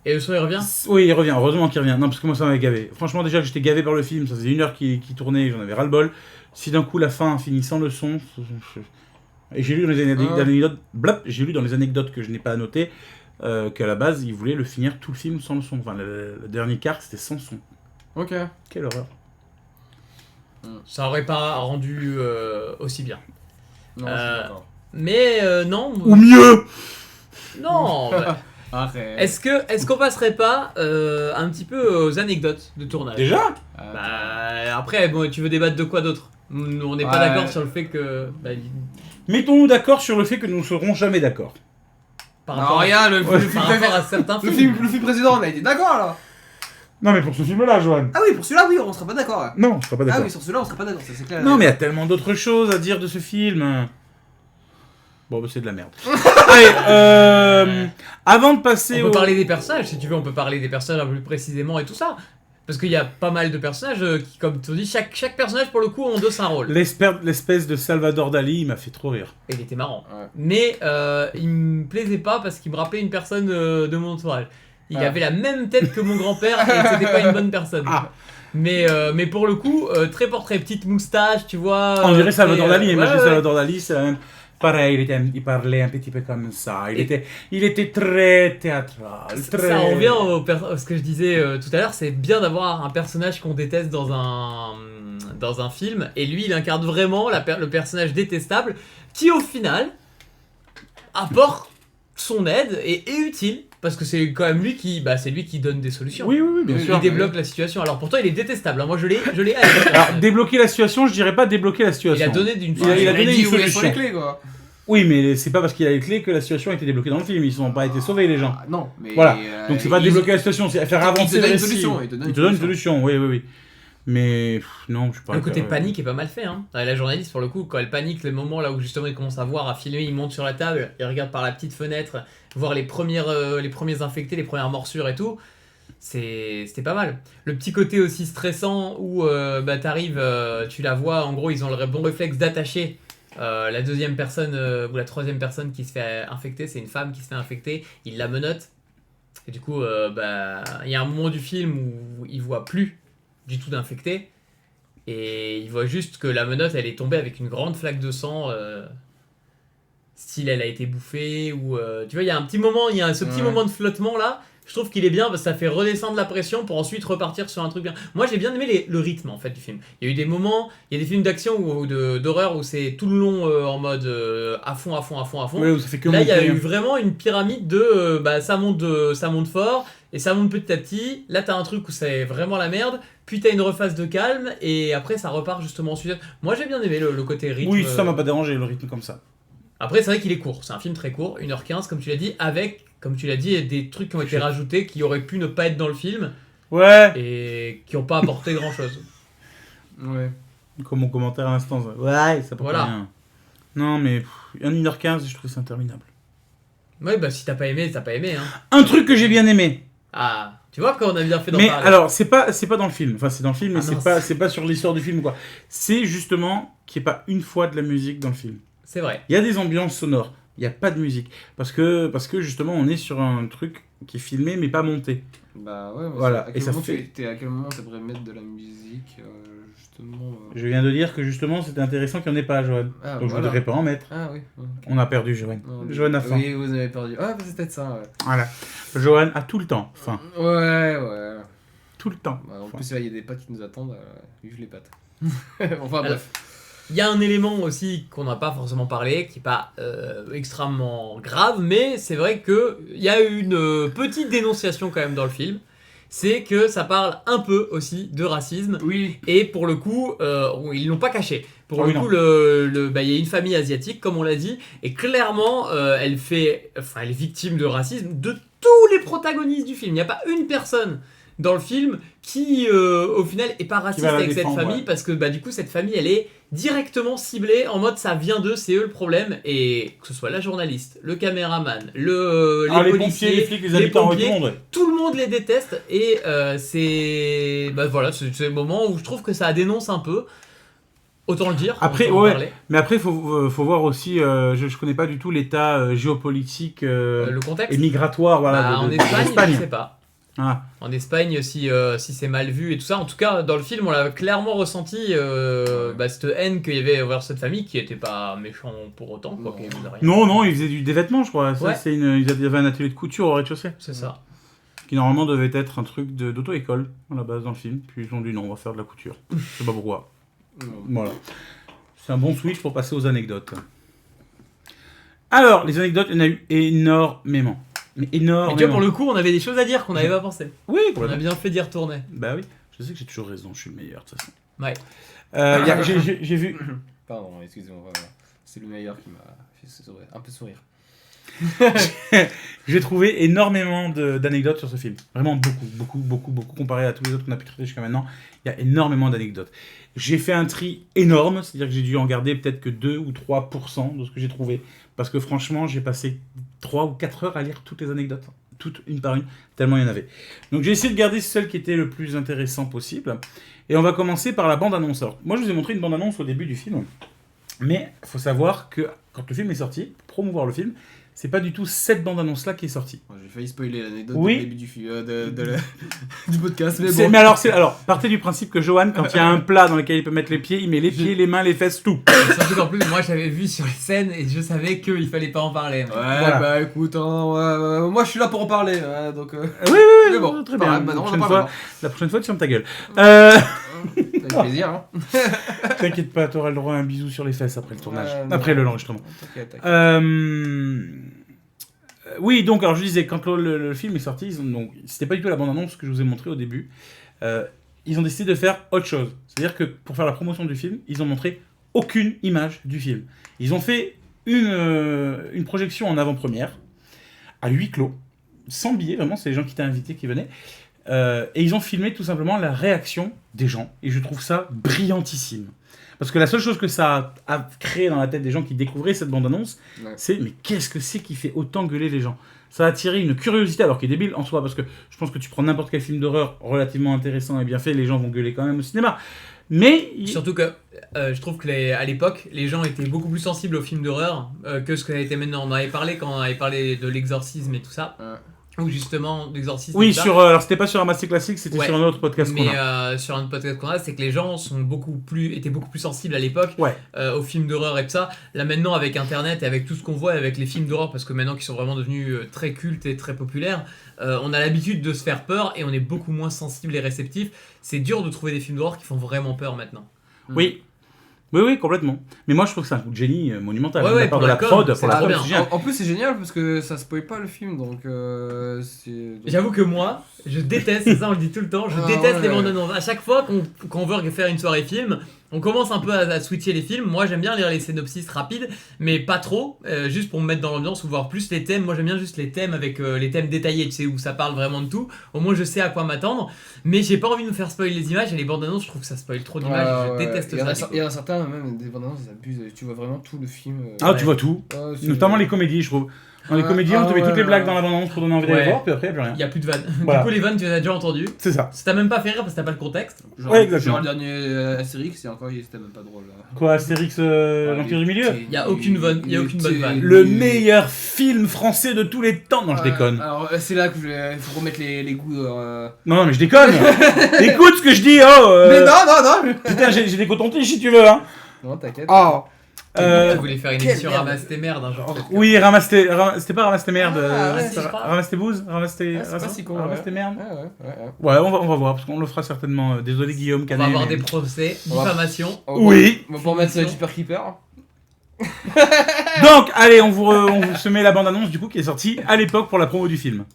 Et le son il revient. Oui, il revient, heureusement qu'il revient. Non, parce que moi ça m'avait gavé. Franchement, déjà que j'étais gavé par le film, ça faisait 1 heure qu'il tournait, j'en avais ras-le-bol. Si d'un coup la fin finit sans le son. Et j'ai lu dans les anecdotes, j'ai lu dans les anecdotes que je n'ai pas annotées, qu'à la base, il voulait le finir tout le film sans le son. Enfin, le dernier quart, c'était sans son. Ok. Quelle horreur. Ça aurait pas rendu aussi bien. Non, je suis d'accord. Mais non. Ou mieux. Non. bah, Arrête. Est-ce qu'on passerait pas un petit peu aux anecdotes de tournage? Déjà Bah après, bon, tu veux débattre de quoi d'autre? Nous, on n'est pas Ouais. d'accord sur le fait que. Bah, Mettons-nous d'accord sur le fait que nous ne serons jamais d'accord. par Non, rapport à- rien, le film par rapport à certains Le films. film précédent, on a été d'accord là. Non, mais pour ce film-là, Johan. Ah oui, pour celui-là, oui, on sera pas d'accord. Là. Non, je serais pas Ah d'accord. oui, sur celui-là, on sera pas d'accord, ça c'est clair. Non, mais il y a tellement d'autres choses à dire de ce film. Bon, bah, c'est de la merde. Allez, avant de passer On au... peut parler des personnages, si tu veux, on peut parler des personnages un peu plus précisément et tout ça. Parce qu'il y a pas mal de personnages qui, comme tu dis, chaque personnage pour le coup endosse un rôle. L'espèce de Salvador Dali, il m'a fait trop rire. Et il était marrant. Ouais. Mais il me plaisait pas parce qu'il me rappelait une personne de mon entourage. Il Ah. avait la même tête que mon grand-père et c'était pas une bonne personne. Ah. Mais pour le coup, très portrait, petite moustache, tu vois. On dirait Salvador très, Dali, imagine ouais, ouais. Salvador Dali, c'est la même... Pareil, il parlait un petit peu comme ça. Il était très théâtral. Très... Ça revient à ce que je disais tout à l'heure, c'est bien d'avoir un personnage qu'on déteste dans un film, et lui il incarne vraiment le personnage détestable qui au final apporte son aide et est utile parce que c'est quand même lui qui donne des solutions. Oui, bien sûr. Il débloque la situation. Alors pourtant, il est détestable. Hein. Moi, je l'ai haï. Alors, débloquer la situation, je dirais pas débloquer la situation. Il a donné d'une Il a donné une où ils sont les solution. clés, quoi. Oui, mais c'est pas parce qu'il a les clés que la situation a été débloquée dans le film. Ils n'ont pas été sauvés, les gens. Ah, non, mais. Voilà. Donc c'est pas ils- débloquer la situation, c'est faire avancer le donne une récit. solution, Il te donne une solution, oui. Mais non, je suis pas. Le côté panique est pas mal fait. Hein. La journaliste, pour le coup, quand elle panique, le moment là où justement il commence à voir, à filmer, il monte sur la table, il regarde par la petite fenêtre, voir les premiers infectés, les premières morsures et tout. C'était pas mal. Le petit côté aussi stressant où t'arrives, tu la vois, en gros, ils ont le bon réflexe d'attacher la deuxième personne ou la troisième personne qui se fait infecter, c'est une femme qui se fait infecter, ils la menottent. Et du coup, il y a un moment du film où ils voient plus du tout d'infectés et il voit juste que la menotte elle est tombée avec une grande flaque de sang style elle a été bouffée ou tu vois il y a un petit moment, il y a ce petit moment de flottement là, je trouve qu'il est bien parce que ça fait redescendre la pression pour ensuite repartir sur un truc bien. Moi j'ai bien aimé le rythme en fait du film. Il y a eu des moments, il y a des films d'action ou d'horreur où c'est tout le long en mode à fond. Ouais, où ça fait que là il y a monter, eu hein. vraiment une pyramide de ça monte fort et ça monte petit à petit. Là t'as un truc où c'est vraiment la merde, puis t'as une rephase de calme et après ça repart justement ensuite. Moi j'ai bien aimé le côté rythme. Oui, ça m'a pas dérangé le rythme comme ça. Après c'est vrai qu'il est court, c'est un film très court, 1h15 comme tu l'as dit, avec comme tu l'as dit des trucs qui ont été rajoutés qui auraient pu ne pas être dans le film Ouais. et qui n'ont pas apporté grand chose. Ouais. Comme mon commentaire à l'instant. Ça. Ouais, ça peut Voilà. rien. Non, mais 1h15, je trouve ça interminable. Ouais, bah si t'as pas aimé, t'as pas aimé. Hein. Un truc que j'ai bien aimé. Ah, tu vois qu'on a bien fait d'en Mais parler. alors, c'est pas dans le film. Enfin, c'est dans le film, mais Ah, c'est pas sur l'histoire du film ou quoi. C'est justement qu'il n'y ait pas une fois de la musique dans le film. C'est vrai. Il y a des ambiances sonores. Il n'y a pas de musique. Parce que justement, on est sur un truc qui est filmé, mais pas monté. Bah ouais, Voilà, à et quel ça moment fait- à quel moment t'aimerais mettre de la musique justement Je viens de dire que justement, c'était intéressant qu'il n'y en ait pas, Joanne. Ah, Donc je voilà. voudrais pas en mettre. Ah oui. Ok. On a perdu Joanne. Non, Joanne a faim. Oui, vous avez perdu. Ah, c'est peut-être ça, ouais. Voilà. Joanne a tout le temps faim. Ouais. Tout le temps. Bah, en faim. plus, là, il y a des pâtes qui nous attendent. Vive les pâtes. Enfin, Alors, bref. Il y a un élément aussi qu'on n'a pas forcément parlé, qui n'est pas extrêmement grave, mais c'est vrai qu'il y a une petite dénonciation quand même dans le film. C'est que ça parle un peu aussi de racisme. Oui. Et pour le coup, ils l'ont pas caché. Pour Ah le oui, coup, il y a une famille asiatique, comme on l'a dit, et clairement, elle est victime de racisme de tous les protagonistes du film. Il n'y a pas une personne dans le film qui, au final, est pas raciste va la avec cette défendre, famille, ouais. parce que du coup, cette famille, elle est directement ciblée en mode ça vient d'eux, c'est eux le problème. Et que ce soit la journaliste, le caméraman, les Les policiers, pompiers, les flics, les habitants, tout le monde. Ouais. tout le monde les déteste et c'est le moment où je trouve que ça dénonce un peu. Autant le dire. Après, on peut en ouais. parler. Mais après, faut voir aussi, je connais pas du tout l'état géopolitique Le contexte. et migratoire voilà, en de Espagne, je sais pas. Ah. En Espagne, si c'est mal vu et tout ça. En tout cas, dans le film, on l'a clairement ressenti cette haine qu'il y avait envers cette famille qui était pas méchant pour autant. Quoi, qu'il faisait rien. Non, ils faisaient des vêtements, je crois. Ça, Ouais. ils avaient un atelier de couture au rez-de-chaussée. C'est ça. Qui normalement devait être un truc d'auto-école à la base dans le film. Puis ils ont dit non, on va faire de la couture. Je sais pas pourquoi. Voilà. C'est un bon switch pour passer aux anecdotes. Alors, les anecdotes, il y en a eu énormément. Mais énormément. Mais tu vois, pour le coup, on avait des choses à dire qu'on n'avait pas pensé. Oui, On a bien fait d'y retourner. Bah oui. Je sais que j'ai toujours raison, je suis le meilleur de toute façon. Ouais. J'ai vu. Pardon, excusez-moi. Voilà. C'est le meilleur qui m'a fait sourire, un peu sourire. J'ai trouvé énormément d'anecdotes sur ce film. Vraiment beaucoup comparé à tous les autres qu'on a pu traiter jusqu'à maintenant. Il y a énormément d'anecdotes. J'ai fait un tri énorme, c'est-à-dire que j'ai dû en garder peut-être que 2 ou 3% de ce que j'ai trouvé. Parce que franchement, j'ai passé 3 ou 4 heures à lire toutes les anecdotes. Toutes une par une, tellement il y en avait. Donc j'ai essayé de garder celle qui était le plus intéressant possible. Et on va commencer par la bande-annonce. Alors, moi je vous ai montré une bande-annonce au début du film. Mais il faut savoir que quand le film est sorti, pour promouvoir le film, c'est pas du tout cette bande-annonce-là qui est sortie. J'ai failli spoiler l'anecdote Oui. au début du podcast, mais bon. Mais alors, partez du principe que Johan, quand il y a un plat dans lequel il peut mettre les pieds, il met les pieds, les mains, les fesses, tout. Surtout qu'en plus, moi j'avais vu sur les scènes et je savais qu'il fallait pas en parler. Ouais, Voilà. bah écoute, moi je suis là pour en parler, donc... Oui, mais bon, très bien. bah, non, on en la parle prochaine fois, tu fermes ta gueule. Avec plaisir, hein. T'inquiète pas, t'auras le droit à un bisou sur les fesses après le tournage. Ouais, Après non. l'enregistrement. T'inquiète. Oui, donc, alors je disais, quand le film est sorti, donc, c'était pas du tout la bande-annonce que je vous ai montré au début. Ils ont décidé de faire autre chose. C'est-à-dire que pour faire la promotion du film, ils ont montré aucune image du film. Ils ont fait une projection en avant-première, à huis clos, sans billets, vraiment, c'est les gens qui étaient invités qui venaient. Et ils ont filmé tout simplement la réaction des gens. Et je trouve ça brillantissime. Parce que la seule chose que ça a créé dans la tête des gens qui découvraient cette bande-annonce, c'est mais qu'est-ce que c'est qui fait autant gueuler les gens ? Ça a attiré une curiosité, alors qu'il est débile en soi, parce que je pense que tu prends n'importe quel film d'horreur relativement intéressant et bien fait, les gens vont gueuler quand même au cinéma. Mais surtout que je trouve que à l'époque, les gens étaient beaucoup plus sensibles aux films d'horreur que ce qu'elle était maintenant. On en avait parlé quand on avait parlé de l'exorcisme et tout ça. Ou justement d'exorcisme. Oui, alors c'était pas sur Ramassé Classique, c'était sur un autre podcast qu'on a. Mais sur un podcast qu'on a, c'est que les gens étaient beaucoup plus sensibles à l'époque aux films d'horreur et tout ça. Là maintenant, avec Internet et avec tout ce qu'on voit, avec les films d'horreur, parce que maintenant qu'ils sont vraiment devenus très cultes et très populaires, on a l'habitude de se faire peur et on est beaucoup moins sensible et réceptif. C'est dur de trouver des films d'horreur qui font vraiment peur maintenant. Oui. Oui, complètement. Mais moi, je trouve que c'est un coup de génie monumental. De la part de la prod, pour la prod, c'est génial. En plus, c'est génial parce que ça spoil pas le film, donc J'avoue que moi, je déteste, c'est ça on le dit tout le temps, je déteste les bandes annonces. À chaque fois qu'on veut faire une soirée film, on commence un peu à switcher les films. Moi, j'aime bien lire les synopsis rapides, mais pas trop, juste pour me mettre dans l'ambiance ou voir plus les thèmes. Moi, j'aime bien juste les thèmes avec les thèmes détaillés, tu sais, où ça parle vraiment de tout. Au moins, je sais à quoi m'attendre. Mais j'ai pas envie de me faire spoiler les images et les bandes annonces, je trouve que ça spoil trop d'images. Je déteste ça. Il y en a certains, même des bandes annonces, ils abusent. Tu vois vraiment tout le film. Tu vois tout. Notamment les comédies, je trouve. Dans les comédies, on te met toutes les blagues dans la bande-annonce pour donner envie d'aller voir, puis après, il n'y a plus rien. Il n'y a plus de vannes. Voilà. Du coup, les vannes, tu les as déjà entendues. C'est ça. Ça t'a même pas fait rire parce que t'as pas le contexte. Genre le dernier Astérix, c'était même pas drôle. Quoi, Astérix, l'Empire du Milieu ? Il n'y a aucune bonne vanne. Le meilleur film français de tous les temps. Non, je déconne. Alors, c'est là qu'il faut remettre les goûts. Non, mais je déconne. Écoute ce que je dis, Mais non. Putain, j'ai des cotons-tiges si tu veux, hein. Non, t'inquiète. Oh. Tu voulais faire une émission Ramasse tes merdes un jour. Oui, c'était pas Ramasse tes merdes. Ramasse tes bouses, Ramasse tes merdes. Ouais, on va voir, parce qu'on le fera certainement. Désolé Guillaume Canet. On va avoir des procès, diffamation. Oui. On va pouvoir mettre Jeepers Creepers. Donc, allez, on vous se met la bande-annonce du coup qui est sortie à l'époque pour la promo du film.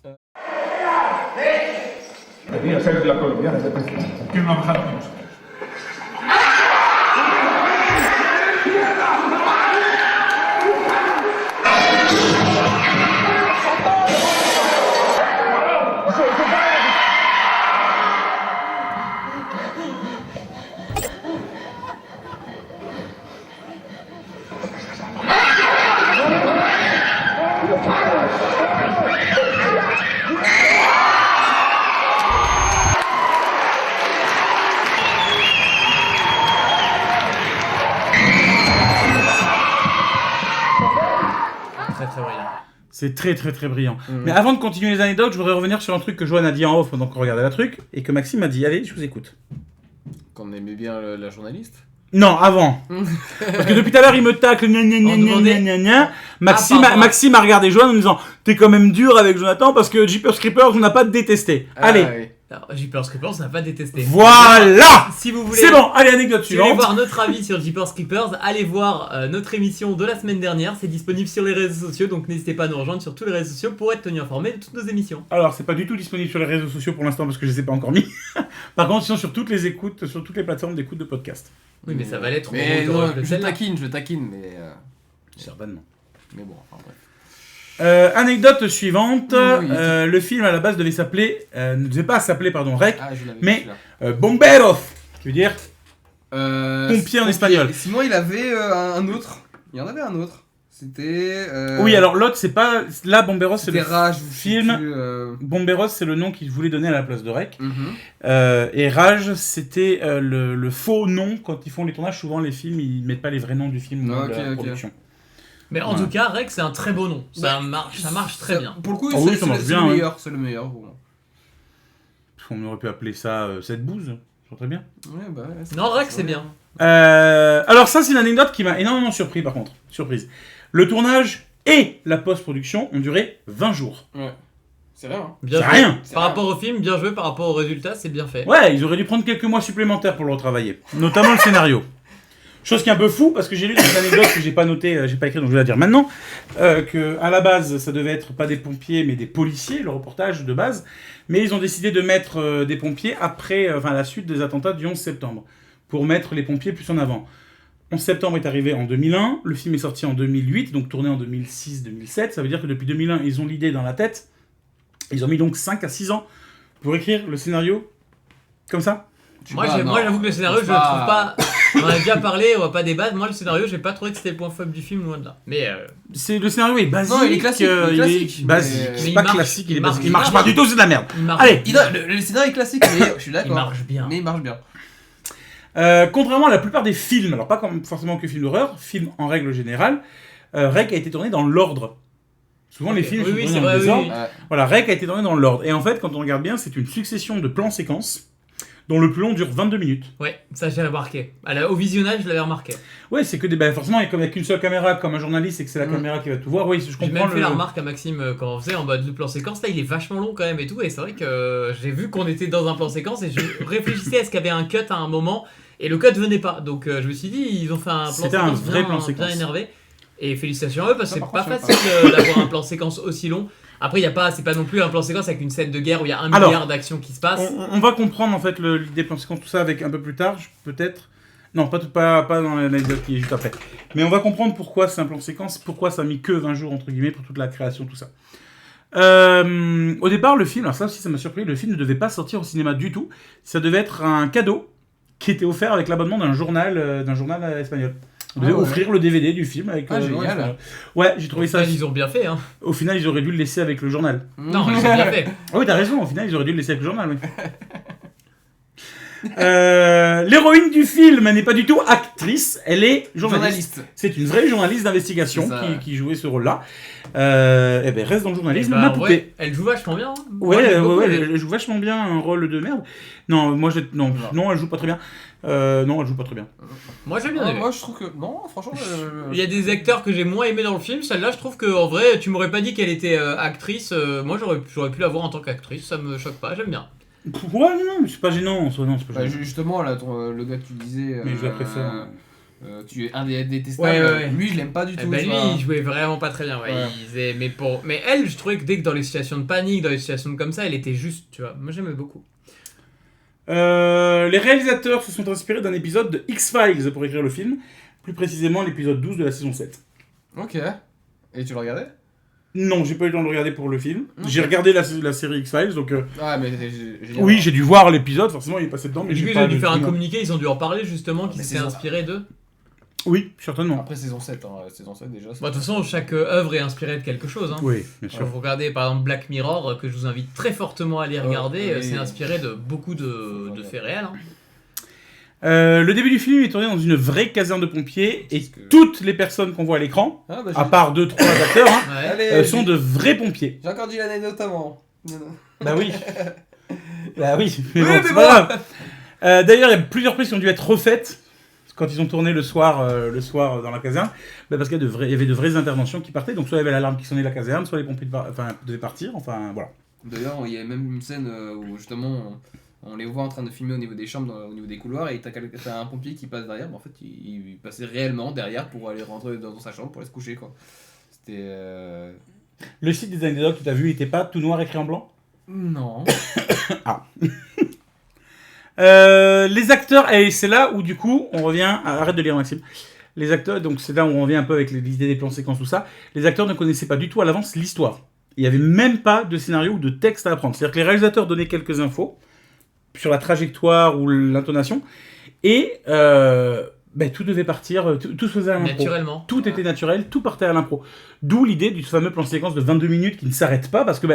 C'est très très très brillant. Mais avant de continuer les anecdotes, je voudrais revenir sur un truc que Joanne a dit en off pendant qu'on regardait la truc, et que Maxime a dit, allez, je vous écoute. Qu'on aimait bien la journaliste. Non, avant. Parce que depuis tout à l'heure, il me tacle, Maxime a regardé Joanne en me disant, t'es quand même dur avec Jonathan parce que Jeepers Creepers, on n'a pas détesté. Allez. Oui. Alors, Jeepers Creepers, on n'a pas détesté. Voilà. Si vous voulez. C'est bon, allez, anecdote suivante. Si vous voulez voir notre avis sur Jeepers Creepers, allez voir notre émission de la semaine dernière. C'est disponible sur les réseaux sociaux, donc n'hésitez pas à nous rejoindre sur tous les réseaux sociaux pour être tenu informé de toutes nos émissions. Alors, c'est pas du tout disponible sur les réseaux sociaux pour l'instant parce que je les ai pas encore mis. Par contre, ils sont sur toutes les écoutes, sur toutes les plateformes d'écoute de podcast. Oui, mais ça va l'être. Mais je taquine, mais. Certainement. Mais bon, enfin bref. Anecdote suivante, le film à la base ne devait pas s'appeler Rec, mais Bomberos, qui veut dire pompier en espagnol. Sinon il avait un autre, il y en avait un autre, c'était... Oui, alors l'autre c'est pas, là Bomberos c'est le Rage, film, Bomberos c'est le nom qu'il voulait donner à la place de Rec, et Rage c'était le faux nom. Quand ils font les tournages, souvent les films ils mettent pas les vrais noms du film dans la production. Mais en tout cas, Rec, c'est un très beau nom. Ça marche très bien. Pour le coup, c'est le meilleur. On aurait pu appeler ça cette bouse. C'est très bien. Ouais, non, Rec, c'est bien. Alors ça, c'est une anecdote qui m'a énormément surpris par contre. Surprise. Le tournage et la post-production ont duré 20 jours. Ouais. C'est rien. Hein. Bien c'est joué. rien. Par rapport au film, bien joué. Par rapport au résultat, c'est bien fait. Ouais, ils auraient dû prendre quelques mois supplémentaires pour le retravailler. Notamment le scénario. Chose qui est un peu fou, parce que j'ai lu des anecdotes que j'ai pas notées, j'ai pas écrit, donc je vais la dire maintenant, que à la base, ça devait être pas des pompiers, mais des policiers, le reportage de base, mais ils ont décidé de mettre des pompiers après, à la suite des attentats du 11 septembre, pour mettre les pompiers plus en avant. 11 septembre est arrivé en 2001, le film est sorti en 2008, donc tourné en 2006-2007, ça veut dire que depuis 2001, ils ont l'idée dans la tête, ils ont mis donc 5 à 6 ans pour écrire le scénario, comme ça. Moi, j'avoue que le scénario, je le trouve pas. On en a déjà parlé, on va pas débattre. Moi, le scénario, j'ai pas trouvé que c'était le point faible du film, loin de là. Mais. Le scénario est basique. Non, il est classique. Il est basique. Mais C'est il pas marche, classique, il est il basique. marche. Il marche pas du tout, c'est de la merde. Allez, Le scénario est classique, mais je suis d'accord. il marche bien. Mais il marche bien. Contrairement à la plupart des films, alors pas comme forcément que films d'horreur, films en règle générale, Rec a été tourné dans l'ordre. Souvent les films sont tournés dans le désordre. Ouais. Voilà, Rec a été tourné dans l'ordre. Et en fait, quand on regarde bien, c'est une succession de plans-séquences dont le plus long dure 22 minutes. Ouais, ça j'ai remarqué. Au visionnage, je l'avais remarqué. Ouais, c'est que forcément, comme il n'y a qu'une seule caméra, comme un journaliste, et que c'est la caméra qui va tout voir, oui, je J'ai comprends. même fait la remarque à Maxime quand on faisait en mode le plan séquence. Là, il est vachement long quand même et tout. Et c'est vrai que j'ai vu qu'on était dans un plan séquence et je réfléchissais à ce qu'il y avait un cut à un moment et le cut venait pas. Donc je me suis dit, ils ont fait un plan C'était séquence un vrai plan séquence. bien énervé. Et félicitations à eux parce que Ça, c'est par pas contre, facile d'avoir un plan séquence aussi long. Après, c'est pas non plus un plan séquence avec une scène de guerre où il y a un milliard d'actions qui se passent. On va comprendre en fait l'idée plan séquence, tout ça avec un peu plus tard, peut-être. Non, pas dans l'anecdote qui est juste après. Mais on va comprendre pourquoi c'est un plan séquence, pourquoi ça a mis que 20 jours entre guillemets pour toute la création, tout ça. Au départ, le film, alors ça aussi ça m'a surpris, le film ne devait pas sortir au cinéma du tout. Ça devait être un cadeau qui était offert avec l'abonnement d'un journal espagnol. On devait offrir le DVD du film avec génial. Ouais, j'ai trouvé Au final, ils ont bien fait, hein. Au final, ils auraient dû le laisser avec le journal. Non, ils ont bien fait. Ah oui, t'as raison, au final, ils auraient dû le laisser avec le journal, oui. L'héroïne du film n'est pas du tout actrice, elle est journaliste. C'est une vraie journaliste d'investigation qui jouait ce rôle-là. Reste dans le journalisme, ma poupée. Ouais, elle joue vachement bien. Hein. Elle joue vachement bien un rôle de merde. Non, elle joue pas très bien. Moi j'aime bien. Moi je trouve que non, franchement. Il y a des acteurs que j'ai moins aimé dans le film. Celle-là, je trouve que en vrai, tu m'aurais pas dit qu'elle était actrice. Moi j'aurais pu la voir en tant qu'actrice. Ça me choque pas. J'aime bien. Ouais, non, mais c'est pas gênant. C'est pas gênant. Justement, là, le gars que tu disais. Mais je la préfère. Tu es un des détestables. Ouais. Lui, je l'aime pas du tout. Lui, il jouait vraiment pas très bien. Ouais. Mais elle, je trouvais que dès que dans les situations de panique, dans les situations comme ça, elle était juste. Tu vois, moi j'aimais beaucoup. Les réalisateurs se sont inspirés d'un épisode de X-Files pour écrire le film, plus précisément l'épisode 12 de la saison 7. Ok. Et tu l'as regardé ? Non, j'ai pas eu le temps de le regarder pour le film. Okay. J'ai regardé la série X-Files, donc... Oui, j'ai dû voir l'épisode, forcément il est passé dedans, mais ils ont dû faire un communiqué, ils ont dû en parler justement, qui s'est inspiré d'eux. Oui, certainement. Après saison 7, saison 7 déjà. De toute façon, chaque œuvre est inspirée de quelque chose. Hein. Oui, bien sûr. Vous regardez par exemple Black Mirror, que je vous invite très fortement à aller regarder, c'est inspiré de beaucoup de faits réels. Hein. Le début du film est tourné dans une vraie caserne de pompiers et toutes les personnes qu'on voit à l'écran, à part 2-3 acteurs, sont de vrais pompiers. J'ai encore dit l'anecdote avant. Bah oui. Mais c'est pas grave. D'ailleurs, il y a plusieurs prises qui ont dû être refaites quand ils ont tourné le soir dans la caserne, parce qu'il y avait de vraies interventions qui partaient, donc soit il y avait l'alarme qui sonnait de la caserne, soit les pompiers devaient partir, voilà. D'ailleurs, il y a même une scène où justement on les voit en train de filmer au niveau des chambres, au niveau des couloirs, et t'as un pompier qui passe derrière, mais en fait il passait réellement derrière pour aller rentrer dans sa chambre pour aller se coucher, quoi. C'était... Le site des anecdotes que tu as vu était pas tout noir écrit en blanc ? Non. Ah. Les acteurs, et c'est là où du coup on revient, arrête de lire Maxime, les acteurs, donc c'est là où on revient un peu avec l'idée des plans séquences, tout ça, les acteurs ne connaissaient pas du tout à l'avance l'histoire. Il n'y avait même pas de scénario ou de texte à apprendre, c'est-à-dire que les réalisateurs donnaient quelques infos sur la trajectoire ou l'intonation, et tout devait partir, tout se faisait à l'impro. Naturellement. Tout était naturel, tout partait à l'impro. D'où l'idée du fameux plan séquence de 22 minutes qui ne s'arrête pas, parce que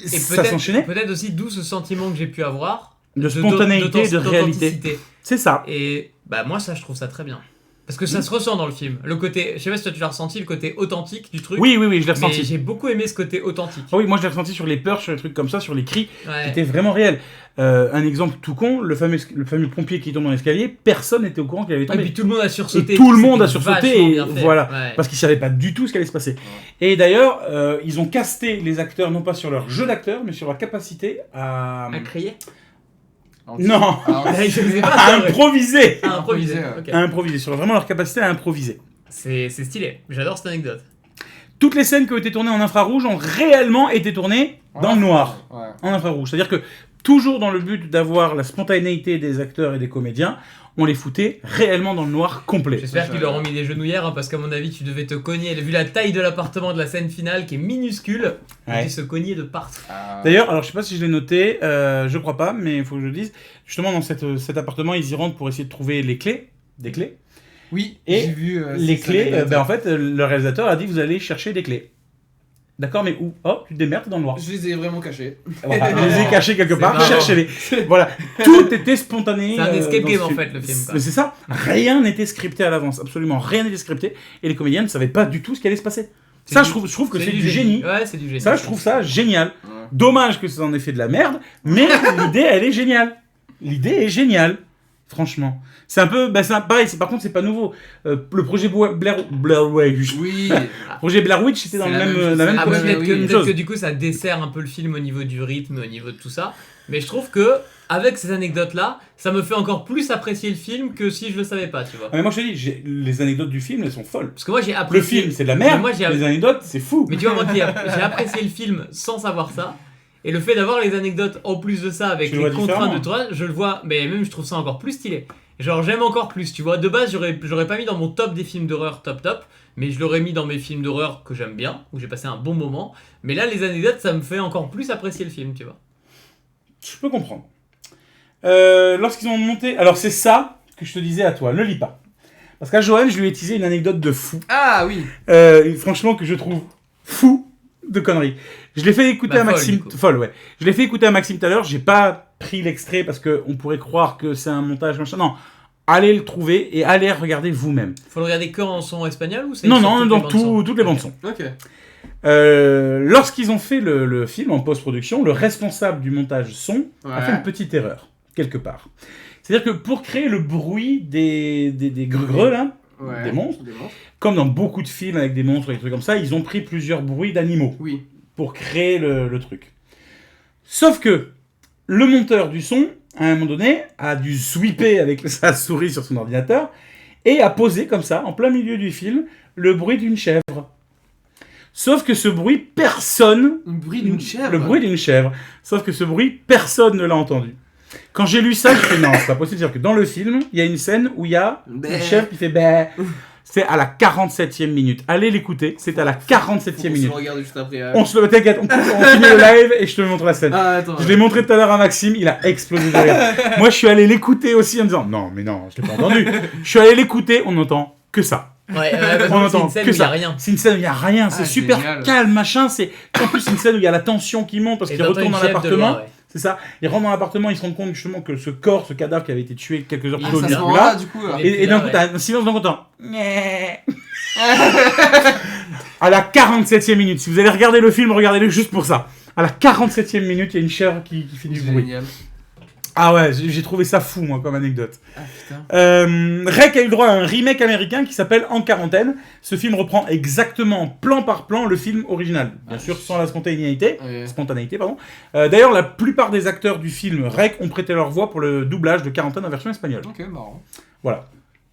ça s'enchaînait. Peut-être aussi d'où ce sentiment que j'ai pu avoir, de spontanéité et de réalité. C'est ça. Et moi ça je trouve ça très bien. Parce que ça se ressent dans le film. Le côté, je sais pas si toi tu l'as ressenti, le côté authentique du truc. Oui, je l'ai ressenti. Mais j'ai beaucoup aimé ce côté authentique. Ah oui, moi je l'ai ressenti sur les peurs, sur les trucs comme ça, sur les cris, qui étaient vraiment réels. Un exemple tout con, le fameux pompier qui tombe dans l'escalier, personne n'était au courant qu'il allait tomber. Et puis tout le monde a sursauté. Et tout le monde a sursauté, voilà, parce qu'ils savaient pas du tout ce qui allait se passer. Et d'ailleurs, ils ont casté les acteurs non pas sur leur jeu d'acteur, mais sur leur capacité à crier. Non. Je sais pas, À c'est vrai. improviser. À improviser. Ouais. Ok. À improviser, sur vraiment leur capacité à improviser. C'est stylé. J'adore cette anecdote. Toutes les scènes qui ont été tournées en infrarouge ont réellement été tournées dans le noir. Ouais. En infrarouge. C'est-à-dire que, toujours dans le but d'avoir la spontanéité des acteurs et des comédiens, on les foutait réellement dans le noir complet. J'espère qu'ils leur ont mis des genouillères hein, parce qu'à mon avis tu devais te cogner. Vu la taille de l'appartement de la scène finale qui est minuscule, Ouais. tu se cognais de partout. D'ailleurs, alors je sais pas si je l'ai noté, je crois pas, mais il faut que je le dise. Justement, dans cet appartement, ils y rentrent pour essayer de trouver les clés, des clés. Oui, Et j'ai vu. les cette clés, anecdote. en fait, le réalisateur a dit vous allez chercher des clés. D'accord, mais où? Oh, tu te démerdes dans le noir. Je les ai vraiment cachés. Voilà, je les ai cachés quelque C'est part, marrant. cherchez-les. Voilà, tout était spontané. C'est un escape dans game ce en film. fait le film. quoi. Mais c'est ça, rien n'était scripté à l'avance, absolument rien n'était scripté, et les comédiens ne savaient pas du tout ce qui allait se passer. C'est Ça, du- je trouve que c'est du génie. Ouais, c'est du génie. Ça, je trouve ça génial. Ouais. Dommage que ça en ait fait de la merde, mais l'idée, elle est géniale. L'idée est géniale, franchement. C'est un peu, pareil. Par contre, c'est pas nouveau. Le projet Blair Witch. Oui. Le projet Blair Witch, c'était dans C'est le la même, même chose. la même Ah, Ouais, peut-être concept. oui, que, oui, peut-être chose. que du coup ça dessert un peu le film au niveau du rythme, au niveau de tout ça. Mais je trouve que avec ces anecdotes là, ça me fait encore plus apprécier le film que si je le savais pas, tu vois. Ah, mais moi, je te dis, les anecdotes du film, elles sont folles. Parce que moi j'ai Le apprécié. film, c'est de la merde. Mais moi, j'ai- Les anecdotes, c'est fou. Mais tu vois, moi j'ai apprécié le film sans savoir ça. Et le fait d'avoir les anecdotes en plus de ça avec Tu le les vois contraintes de différemment. toi, je le vois, mais même je trouve ça encore plus stylé. Genre j'aime encore plus, tu vois. De base, j'aurais pas mis dans mon top des films d'horreur top, mais je l'aurais mis dans mes films d'horreur que j'aime bien, où j'ai passé un bon moment. Mais là, les anecdotes, ça me fait encore plus apprécier le film, tu vois. Je peux comprendre. Lorsqu'ils ont monté... Alors, c'est ça que je te disais à toi. Ne lis pas. Parce qu'à Johan, je lui ai teasé une anecdote de fou. Ah oui. Franchement, que je trouve fou de conneries. Je l'ai fait écouter Bah, à folle, Maxime... du coup. Folle, ouais. Je l'ai fait écouter à Maxime tout à l'heure. J'ai pas pris l'extrait parce qu'on pourrait croire que c'est un montage, machin. Non. Allez le trouver et allez regarder vous-même. Faut le regarder que en son espagnol ou c'est Non, sur non, toutes dans les bandes son toutes les Ok. bandes son. Ok. Lorsqu'ils ont fait le film en post-production, le responsable du montage son a fait une petite erreur, quelque part. C'est-à-dire que pour créer le bruit des greux, là, Ouais. des monstres, comme dans beaucoup de films avec des monstres et des trucs comme ça, ils ont pris plusieurs bruits d'animaux Oui. pour créer le truc. Sauf que le monteur du son, à un moment donné, a dû sweeper avec sa souris sur son ordinateur et a posé comme ça, en plein milieu du film, le bruit d'une chèvre. Sauf que ce bruit, personne... Le bruit d'une chèvre. Le bruit d'une chèvre. Sauf que ce bruit, personne ne l'a entendu. Quand j'ai lu ça, je fais non, c'est pas possible. C'est-à-dire que dans le film, il y a une scène où il y a une Bé. chèvre qui fait bé. C'est à la 47e minute. Allez l'écouter, c'est à la 47e On minute. se regarde juste après. On se le t'inquiète, on finit le live et je te montre la scène. Ah, attends. Je l'ai montré tout à l'heure à Maxime, il a explosé de rire. Moi, je suis allé l'écouter aussi en me disant non, mais non, je l'ai pas entendu. Je suis allé l'écouter, on n'entend que ça. Ouais, On c'est entend une scène que où il y a ça. rien. C'est une scène où il n'y a rien, c'est Ah, super génial. calme, machin. C'est en plus une scène où il y a la tension qui monte parce Et qu'il t'entends retourne une dans chèvre de l'appartement. loin, ouais. C'est ça. Ils rentrent dans l'appartement, ils se rendent compte justement que ce corps, ce cadavre qui avait été tué quelques heures Ah, plus tôt, Ah, n'est c'est à ce plus moment-là, là. du coup. là. Et Et d'un coup, ouais. t'as un silence d'un content. À la 47e minute, si vous allez regarder le film, regardez-le juste pour ça. À la 47e minute, il y a une chèvre qui fait du bruit. Génial. Ah ouais, j'ai trouvé ça fou, moi, comme anecdote. Ah putain. Rec a eu le droit à un remake américain qui s'appelle En quarantaine. Ce film reprend exactement, plan par plan, le film original. Bien sûr, sans la spontanéité. Ouais. D'ailleurs, la plupart des acteurs du film Rec ont prêté leur voix pour le doublage de Quarantaine en version espagnole. Ok, marrant. Voilà.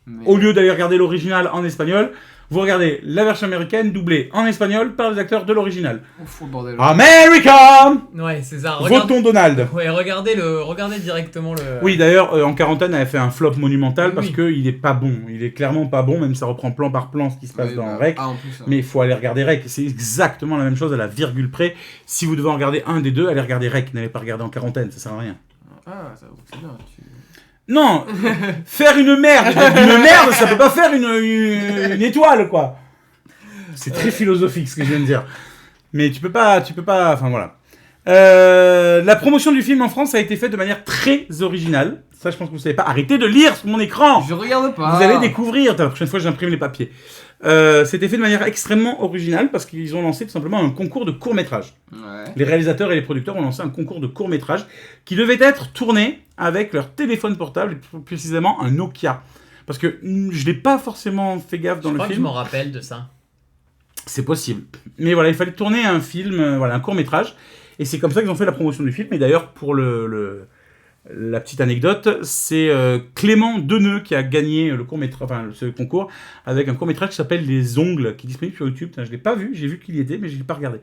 Mais- Au lieu d'aller regarder l'original en espagnol, vous regardez la version américaine doublée en espagnol par les acteurs de l'original. On fout le bordel. America! Ouais, c'est ça. Regarde... Votons Donald. Ouais, regardez directement le. Oui, d'ailleurs, En quarantaine avait fait un flop monumental parce Oui. qu'il est pas bon. Il est clairement pas bon, même si ça reprend plan par plan ce qui se passe Ouais, dans bah, Rec. Ah, en plus. ça. Mais il faut aller regarder Rec. C'est exactement la même chose à la virgule près. Si vous devez en regarder un des deux, allez regarder Rec. N'allez pas regarder En quarantaine, ça sert à rien. Ah, ça c'est bien. Non, faire une merde, ça peut pas faire une étoile, quoi. C'est très philosophique ce que je viens de dire. Mais tu peux pas, enfin voilà. La promotion du film en France a été faite de manière très originale. Ça, je pense que vous savez pas. Arrêtez de lire sur mon écran. Je regarde pas. Vous allez découvrir. La prochaine fois, j'imprime les papiers. C'était fait de manière extrêmement originale parce qu'ils ont lancé tout simplement un concours de court-métrage. Ouais. Les réalisateurs et les producteurs ont lancé un concours de court-métrage qui devait être tourné avec leur téléphone portable, et plus précisément un Nokia. Parce que je n'ai pas forcément fait gaffe dans Je le crois que je film. m'en rappelle de ça. C'est possible. Mais voilà, il fallait tourner un film, un court-métrage. Et c'est comme ça qu'ils ont fait la promotion du film. Et d'ailleurs, pour La petite anecdote, c'est Clément Deneux qui a gagné ce concours avec un court-métrage qui s'appelle Les Ongles, qui est disponible sur YouTube. Putain, je l'ai pas vu, j'ai vu qu'il y était, mais je l'ai pas regardé.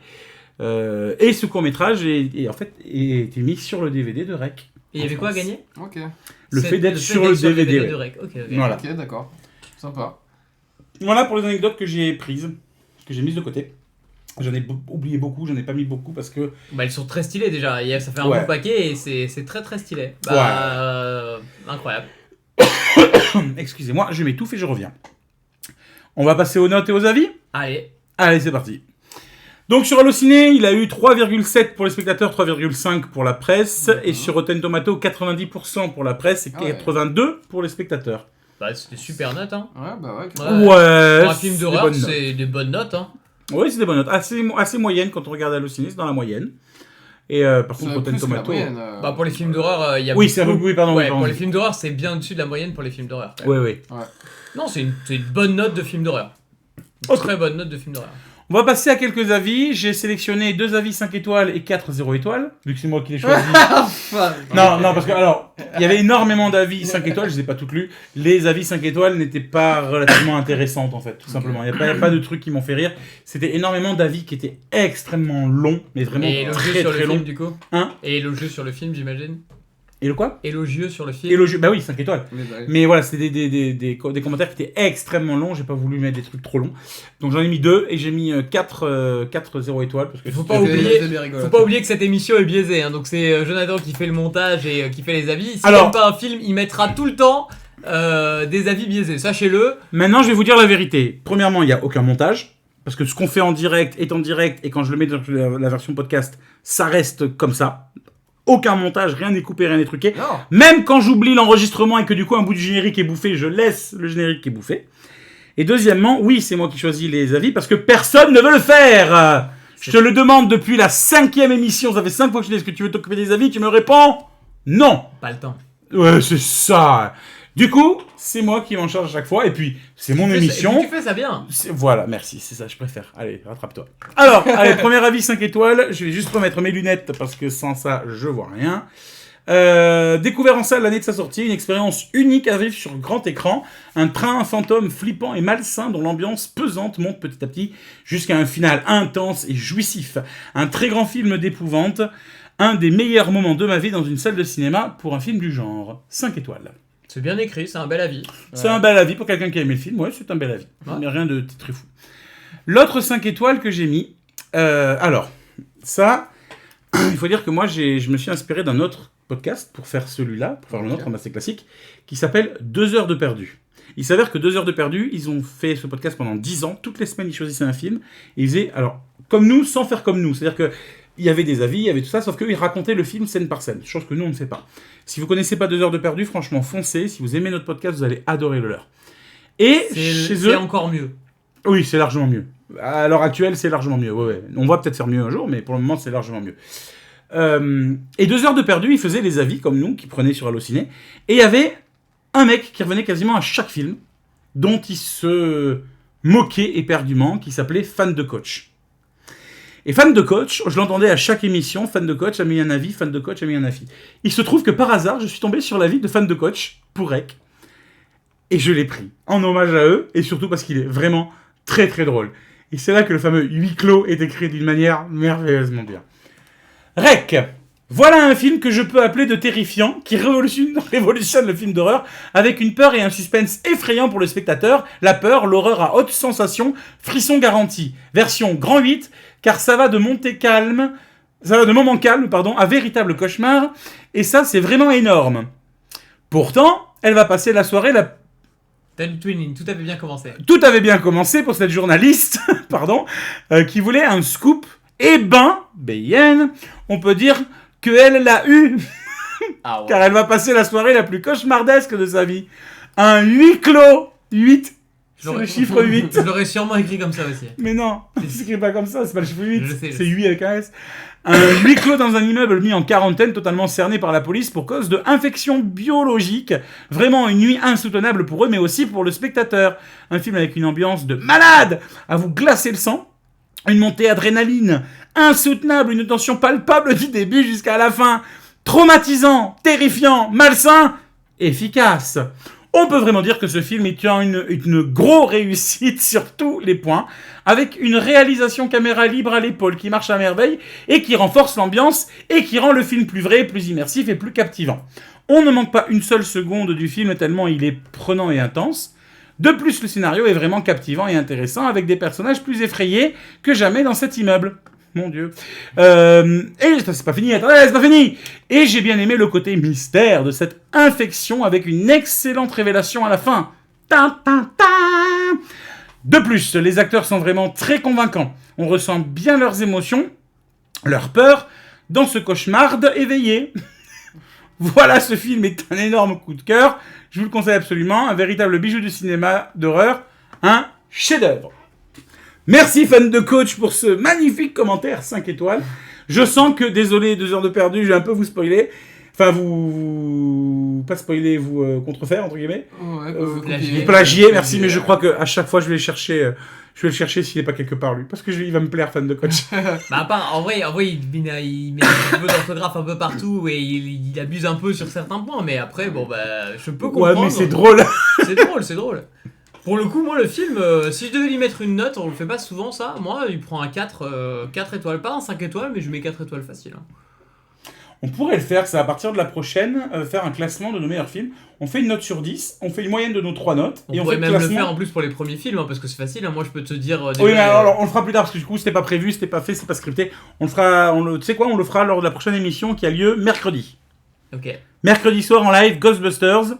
Et ce court-métrage en fait été mis sur le DVD de Rec. Et il y avait quoi à gagner ? Ok. Le fait d'être sur le DVD. de Rec. Ok. Voilà. Ok, d'accord. Sympa. Voilà pour les anecdotes que j'ai prises, que j'ai mises de côté. J'en ai oublié beaucoup, j'en ai pas mis beaucoup parce que... Bah, elles sont très stylées déjà, ça fait un Ouais. bon paquet et c'est très très stylé. Incroyable. Excusez-moi, je m'étouffe et je reviens. On va passer aux notes et aux avis ? Allez, Allez, c'est parti. Donc sur Allociné, il a eu 3,7 pour les spectateurs, 3,5 pour la presse, et sur Rotten Tomato, 90% pour la presse et 82 pour les spectateurs. bah, c'est des super notes. Hein. Ouais, bah ouais. Ouais, Pour un film c'est d'horreur, des bonnes c'est des bonnes notes. Hein. Oui, c'est des bonnes notes. Assez moyennes quand on regarde Allociné, c'est dans la moyenne. Et par contre, Rotten Tomato... Bah, pour les films d'horreur, il y a Oui, c'est un peu... Oui, pardon. Ouais, oui, pour les films d'horreur, c'est bien au-dessus de la moyenne pour les films d'horreur. Oui, oui. Non, c'est une bonne note de film d'horreur. Une très bonne note de film d'horreur. On va passer à quelques avis. J'ai sélectionné 2 avis 5 étoiles et 4 0 étoiles, vu que c'est moi qui les choisi. non, parce que, alors, il y avait énormément d'avis 5 étoiles, je les ai pas toutes lues. Les avis 5 étoiles n'étaient pas relativement intéressantes, en fait, tout simplement. Il n'y a pas de trucs qui m'ont fait rire. C'était énormément d'avis qui étaient extrêmement longs, mais vraiment élogieux très, sur très le longs. film, du coup. Hein ? Et élogieux sur le film, j'imagine. Et le quoi ? Élogieux sur le film. Élogieux, bah oui, 5 étoiles. Oui, bah oui. Mais voilà, c'était des commentaires qui étaient extrêmement longs, j'ai pas voulu mettre des trucs trop longs. Donc j'en ai mis 2 et j'ai mis 4 0 étoiles. Parce que Faut pas oublier que cette émission est biaisée, hein, donc c'est Jonathan qui fait le montage et qui fait les avis. S'il n'aime pas un film, il mettra tout le temps des avis biaisés, sachez-le. Maintenant, je vais vous dire la vérité. Premièrement, il n'y a aucun montage. Parce que ce qu'on fait en direct est en direct, et quand je le mets dans la version podcast, ça reste comme ça. Aucun montage, rien n'est coupé, rien n'est truqué. Non. Même quand j'oublie l'enregistrement et que du coup un bout du générique est bouffé, je laisse le générique qui est bouffé. Et deuxièmement, oui, c'est moi qui choisis les avis parce que personne ne veut le faire. Je te le demande depuis la 5e émission, ça fait 5 fois que je dis est-ce que tu veux t'occuper des avis, tu me réponds non. Pas le temps. Ouais, c'est ça. Du coup, c'est moi qui m'en charge à chaque fois, et puis c'est mon émission. Tu fais ça bien. Voilà, merci, c'est ça, je préfère. Allez, rattrape-toi. Alors, allez, premier avis 5 étoiles. Je vais juste remettre mes lunettes parce que sans ça, je vois rien. Découvert en salle l'année de sa sortie, une expérience unique à vivre sur grand écran. Un train fantôme flippant et malsain dont l'ambiance pesante monte petit à petit jusqu'à un final intense et jouissif. Un très grand film d'épouvante. Un des meilleurs moments de ma vie dans une salle de cinéma pour un film du genre. 5 étoiles. C'est bien écrit, c'est un bel avis. C'est un bel avis pour quelqu'un qui a aimé le film. Ouais, c'est un bel avis. Ouais. Mais rien de très fou. L'autre 5 étoiles que j'ai mis... alors, ça... il faut dire que moi, je me suis inspiré d'un autre podcast pour faire celui-là, pour faire le nôtre, assez classique, qui s'appelle 2 heures de perdu. Il s'avère que 2 heures de perdu, ils ont fait ce podcast pendant 10 ans. Toutes les semaines, ils choisissaient un film. Et ils faisaient, alors, comme nous, sans faire comme nous. C'est-à-dire que il y avait des avis, il y avait tout ça, sauf qu'ils racontaient le film scène par scène, chose que nous, on ne fait pas. Si vous connaissez pas 2 heures de perdu, franchement, foncez. Si vous aimez notre podcast, vous allez adorer le leur. Et chez eux... C'est encore mieux. Oui, c'est largement mieux. À l'heure actuelle, c'est largement mieux. Ouais. On va peut-être faire mieux un jour, mais pour le moment, c'est largement mieux. Et 2 heures de perdu, ils faisaient les avis, comme nous, qui prenaient sur Allociné. Et il y avait un mec qui revenait quasiment à chaque film, dont il se moquait éperdument, qui s'appelait Fan de Coach. Et Fan de Coach, je l'entendais à chaque émission, Fan de Coach a mis un avis, Fan de Coach a mis un avis. Il se trouve que par hasard, je suis tombé sur l'avis de Fan de Coach, pour Rec, et je l'ai pris, en hommage à eux, et surtout parce qu'il est vraiment très très drôle. Et c'est là que le fameux huis clos est écrit d'une manière merveilleusement bien. Rec, voilà un film que je peux appeler de terrifiant, qui révolutionne le film d'horreur, avec une peur et un suspense effrayant pour le spectateur, la peur, l'horreur à haute sensation, frisson garanti. Version grand 8, car ça va de moment calme, à véritable cauchemar, et ça c'est vraiment énorme. Pourtant, elle va passer la soirée Twinning, tout avait bien commencé. Tout avait bien commencé pour cette journaliste, qui voulait un scoop, et on peut dire qu'elle l'a eu, Ah ouais. car elle va passer la soirée la plus cauchemardesque de sa vie. Un huis clos, 8, c'est le chiffre 8. Je l'aurais sûrement écrit comme ça aussi. Mais non, c'est écrit pas comme ça, c'est pas le chiffre 8, Je sais. c'est 8 avec un S. Un huis clos dans un immeuble mis en quarantaine, totalement cerné par la police pour cause de infection biologique. Vraiment une nuit insoutenable pour eux, mais aussi pour le spectateur. Un film avec une ambiance de malade, à vous glacer le sang. Une montée adrénaline insoutenable, une tension palpable du début jusqu'à la fin. Traumatisant, terrifiant, malsain, efficace. On peut vraiment dire que ce film est une grosse réussite sur tous les points, avec une réalisation caméra libre à l'épaule qui marche à merveille et qui renforce l'ambiance et qui rend le film plus vrai, plus immersif et plus captivant. On ne manque pas une seule seconde du film tellement il est prenant et intense. De plus, le scénario est vraiment captivant et intéressant avec des personnages plus effrayés que jamais dans cet immeuble. Mon Dieu. Et c'est pas fini, attendez, c'est pas fini. Et j'ai bien aimé le côté mystère de cette infection avec une excellente révélation à la fin. Ta, ta, ta. De plus, les acteurs sont vraiment très convaincants. On ressent bien leurs émotions, leur peur, dans ce cauchemar éveillé. Voilà, ce film est un énorme coup de cœur. Je vous le conseille absolument. Un véritable bijou du cinéma d'horreur. Un chef-d'œuvre. Merci, fan de coach, pour ce magnifique commentaire 5 étoiles. Je sens que, désolé, 2 heures de perdu, je vais un peu vous spoiler. Enfin, pas spoiler, vous contrefaire, entre guillemets. Ouais, plagier. Plagier, merci, mais je crois qu'à chaque fois, je vais le chercher s'il n'est pas quelque part, lui. Parce que il va me plaire, fan de coach. Bah, à part, en vrai, il met un peu d'orthographe un peu partout et il abuse un peu sur certains points, mais après, bon, bah, je peux comprendre. Ouais, mais c'est drôle. C'est drôle. Pour le coup, moi, le film, si je devais lui mettre une note, on le fait pas souvent, ça. Moi, il prend un 4 étoiles. Pas un 5 étoiles, mais je mets 4 étoiles facile. Hein. On pourrait le faire, ça, à partir de la prochaine, faire un classement de nos meilleurs films. On fait une note sur 10, on fait une moyenne de nos 3 notes. On et on pourrait fait même classement... le faire en plus pour les premiers films, hein, parce que c'est facile. Hein. Moi, je peux te dire... Oui, mais alors, on le fera plus tard, parce que du coup, c'était pas prévu, c'était pas fait, c'est pas scripté. Tu sais quoi, on le fera lors de la prochaine émission qui a lieu mercredi. Ok. Mercredi soir en live, Ghostbusters,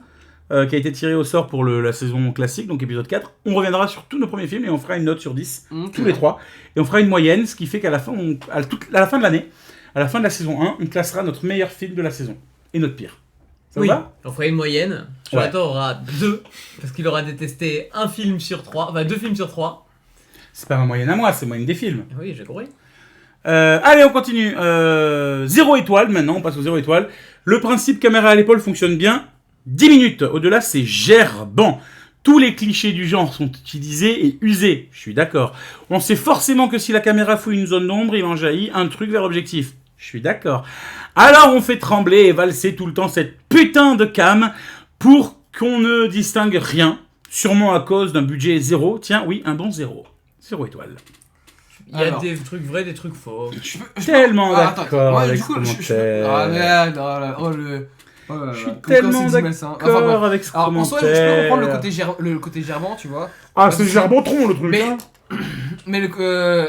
qui a été tiré au sort pour la saison classique, donc épisode 4. On reviendra sur tous nos premiers films et on fera une note sur 10, tous les 3. Et on fera une moyenne, ce qui fait qu'à la fin, à la fin de l'année, à la fin de la saison 1, on classera notre meilleur film de la saison et notre pire. Ça vous va ? On fera une moyenne. Jonathan aura 2, parce qu'il aura détesté un film sur 3, enfin 2 films sur 3. C'est pas ma moyenne à moi, c'est moyenne des films. Oui, j'ai compris. Allez, on continue. 0 étoile maintenant, on passe aux 0 étoiles. Le principe caméra à l'épaule fonctionne bien. 10 minutes, au-delà c'est gerbant. Tous les clichés du genre sont utilisés et usés, je suis d'accord. On sait forcément que si la caméra fouille une zone d'ombre, il en jaillit un truc vers l'objectif. Je suis d'accord. Alors on fait trembler et valser tout le temps cette putain de cam pour qu'on ne distingue rien. Sûrement à cause d'un budget 0. Tiens, oui, un bon 0. 0 étoile. Il y a des trucs vrais, des trucs faux. Tellement d'accord avec ce du coup, commentaire. Ah merde, oh là. Je suis tellement d'accord avec ce alors, en soi, je peux commentaire. comprendre le côté gerbant, tu vois. Ah, c'est gerbantron le truc, Mais, hein. mais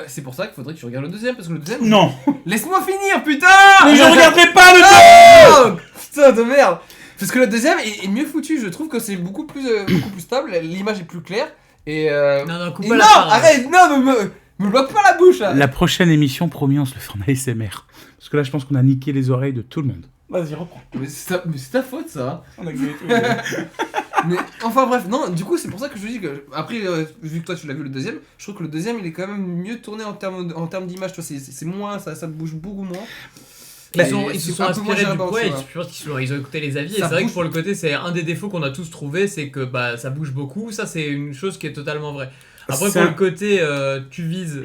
c'est pour ça qu'il faudrait que tu regardes le deuxième, parce que le deuxième... Non. Laisse-moi finir, putain. Mais je regarderai pas le Oh, putain de merde. Parce que le deuxième est mieux foutu, je trouve que c'est beaucoup plus stable, l'image est plus claire, et... Non, coupe et pas non, la parole. arrête, non, me bloque pas la bouche, là. La prochaine émission, promis, on se le fait en ASMR. Parce que là, je pense qu'on a niqué les oreilles de tout le monde. Vas-y, reprends. Mais c'est ta faute, ça. On a gueulé tout. Mais enfin bref, non, du coup c'est pour ça que je dis que après vu que toi tu l'as vu le deuxième, je trouve que le deuxième il est quand même mieux tourné en termes d'image, tu vois, c'est moins ça bouge beaucoup moins. Ils se sont inspirés du coup, je pense qu'ils ont écouté les avis, et c'est vrai que pour le côté c'est un des défauts qu'on a tous trouvé, c'est que bah ça bouge beaucoup, ça c'est une chose qui est totalement vraie. Après pour le côté tu vises